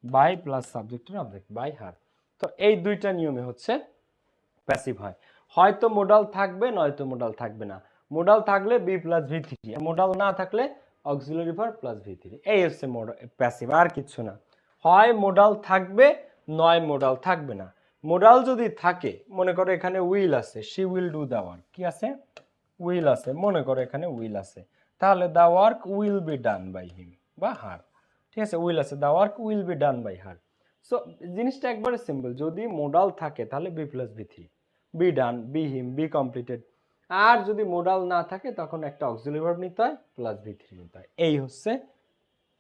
by plus সাবজেক্টের অবজেক্ট বাই হার। তো এই দুইটা নিয়মে হচ্ছে প্যাসিভ হয়। হয়তো মোডাল থাকবে, নয়তো মোডাল থাকবে না। মোডাল থাকলে be plus V three, modal না থাকলে auxiliary verb plus V three. এই হচ্ছে প্যাসিভ, আর কিছু না। হয় মোডাল থাকবে, নয় মোডাল থাকবে না। মোডাল যদি থাকে, মনে করো এখানে উইল আছে, she will do the work, কি আছে উইল আছে, মনে করো এখানে উইল আছে, তাহলে the work will be done by him বা হার। ঠিক আছে, উইল আছে, the work will be done by her. So জিনিসটা একবারে সিম্পল, যদি মোডাল থাকে তাহলে be plus V three, be done, be him, be completed. আর যদি মোডাল না থাকে তখন একটা অক্সিলারি ভার্ব নিতে হয় প্লাস ভি থ্রি নিতে হয়। এই হচ্ছে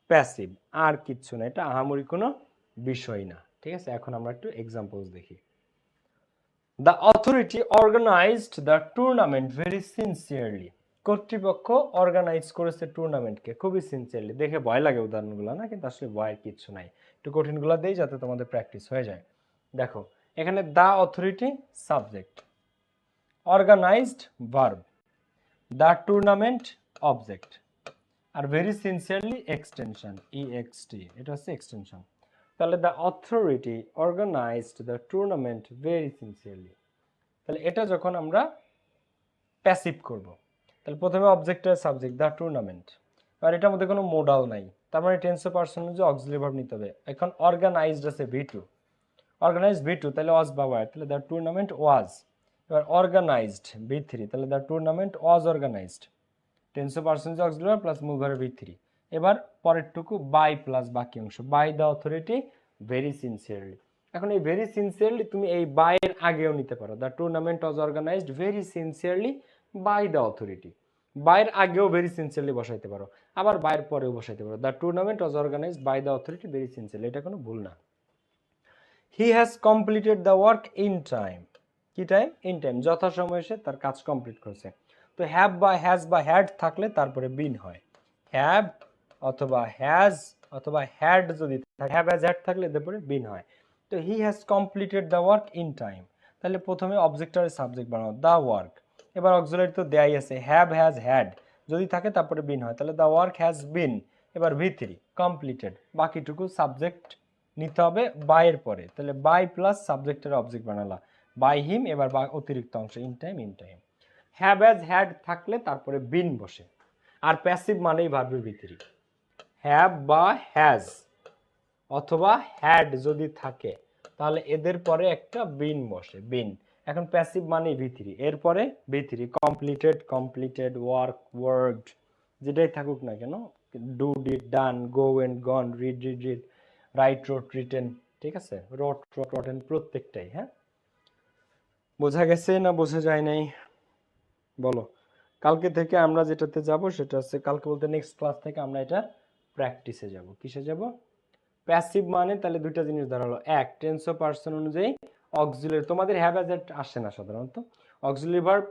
প্যাসিভ, আর কিচ্ছু না, এটা আহামরি কোনো বিষয় না। ঠিক আছে, এখন আমরা একটু এক্সাম্পলস দেখি। The authority organised the tournament very sincerely. কর্তৃপক্ষ অর্গানাইজ করেছে টুর্নামেন্টকে খুবই সিনসিয়ারলি। দেখে ভয় লাগে উদাহরণগুলো না, কিন্তু আসলে ভয়ের কিচ্ছু নাই। একটু কঠিনগুলো দেই যাতে তোমাদের প্র্যাকটিস হয়ে যায়। দেখো এখানে the authority subject, organised verb, the tournament object, আর ভেরি সিনসিয়ারলি এক্সটেনশন, ইএক্সটি, এটা হচ্ছে এক্সটেনশন। তাহলে the authority organised the tournament very sincerely, তাহলে এটা যখন আমরা প্যাসিভ করব, তাহলে প্রথমে অবজেক্টের সাবজেক্ট দ্য টুর্নামেন্ট, আর এটার মধ্যে কোনো মোডাল নাই, তার মানে টেন্স অফ পারসন অনুযায়ী অক্সিলারি ভার্ব নিতে হবে। এখন অর্গানাইজড আছে V two, organized V two, তাহলে ওয়াজ বা ওয়ার, তাহলে দ্য টুর্নামেন্ট ওয়াজ। এবার অর্গানাইজড ভি থ্রি, তাহলে the tournament was organized, tense of person অনুযায়ী অক্সিলারি ভার্ব প্লাস মুভার ভি থ্রি। এবার পরেরটুকু বাই প্লাস বাকি অংশ, by the authority very sincerely. এখন এই ভেরি সিনসিয়ারলি তুমি এই বাইয়ের আগেও নিতে পারো, the tournament was organised very sincerely by the authority. বাইয়ের আগেও ভেরি সিনসিয়ারলি বসাইতে পারো, আবার বাইয়ের পরেও বসাইতে পারো, the tournament was organised by the authority very sincerely, এটা কোনো ভুল না। He has completed the work in time, কি টাইম, ইন টাইম, যথাসময়ে সে তার কাজ কমপ্লিট করেছে। তো হ্যাভ বা হ্যাজ বা হ্যাড থাকলে তারপরে বিন হয়, হ্যাভ অথবা হ্যাজ অথবা হ্যাড, যদি হ্যাভ হ্যাজ হ্যাড থাকলে তারপরে বিন হয়। তো হি has completed the work in time, তাহলে প্রথমে অবজেক্টের সাবজেক্ট বানাও দ্য ওয়ার্ক। এবার অক্সিলারি তো দেয়াই আছে, হ্যাভ হ্যাজ হ্যাড, যদি থাকে তারপরে বিন হয়, তাহলে দ্য ওয়ার্ক হ্যাজ বিন, এবার ভি থ্রি কমপ্লিটেড, বাকিটুকু সাবজেক্ট নিতে হবে বাইয়ের পরে, তাহলে বাই প্লাস সাবজেক্টের অবজেক্ট বানালা বাই হিম, এবার অতিরিক্ত অংশ in time, in time. Have has had থাকলে তারপরে বিন বসে, আর প্যাসিভ মানেই ভার্বের ভিতরে হ্যাভ বা হ্যাজ অথবা হ্যাড যদি থাকে তাহলে এদের পরে একটা বিন বসে, বিন। এখন প্যাসিভ মানেই ভি থ্রি, এরপরে V three, completed, completed, work, word, যেটাই থাকুক না কেন, do, did, done, go and gone, read, read, read, write, wrote, written, ঠিক আছে, রট, রটেন, প্রত্যেকটাই। হ্যাঁ, বোঝা গেছে না বোঝা যায় নাই বলো? কালকে থেকে আমরা যেটাতে যাব সেটা হচ্ছে, কালকে বলতে নেক্সট ক্লাস থেকে আমরা এটা প্র্যাকটিসে যাব। কিসে যাব? প্যাসিভ মানে তাহলে দুইটা জিনিস দাঁড়ালো, এক টেন্স অফ পারসন অনুযায়ী অক্সিলারি, তোমাদের হ্যাভ হ্যাজ আসে না সাধারণত, auxiliary verb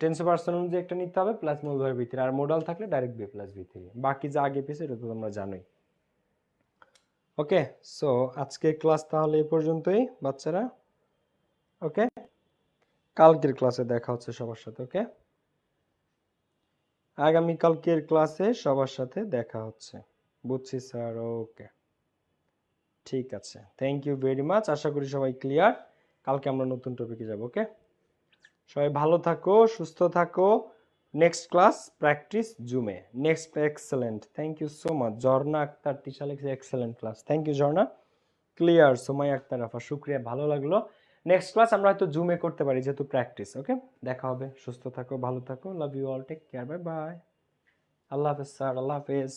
tense of person অনুযায়ী একটা নিতে হবে প্লাস মূল ভার্ব ভিতরে, আর মোডাল থাকলে direct B plus V three, বাকি যা আগে পিছে এটা তো তোমরা জানোই। ওকে, সো আজকের ক্লাস তাহলে এই পর্যন্তই বাচ্চারা। ওকে, কালকের ক্লাসে দেখা হচ্ছে সবার সাথে। ওকে, আগামীকালকের ক্লাসে সবার সাথে দেখা হচ্ছে, বুঝছি স্যার। ওকে, ঠিক আছে, থ্যাংক ইউ ভেরি মাচ। আশা করি সবাই ক্লিয়ার। কালকে আমরা নতুন টপিকে যাব। ওকে, সবাই ভালো থাকো, সুস্থ থাকো। নেক্সট ক্লাস প্র্যাকটিস জুমে। Next, excellent, thank you so much. Jharna Akter Tisha লিখছে excellent class, thank you Jharna. Clear, Somai Akter আফা, শুক্রিয়া, ভালো লাগলো। নেক্সট ক্লাস আমরা হয়তো জুমে করতে পারি যেহেতু প্র্যাকটিস। ওকে, দেখা হবে, সুস্থ থাকো, ভালো থাকো, love you all, take care, bye bye, আল্লাহ হাফেজ স্যার, আল্লাহ হাফেজ।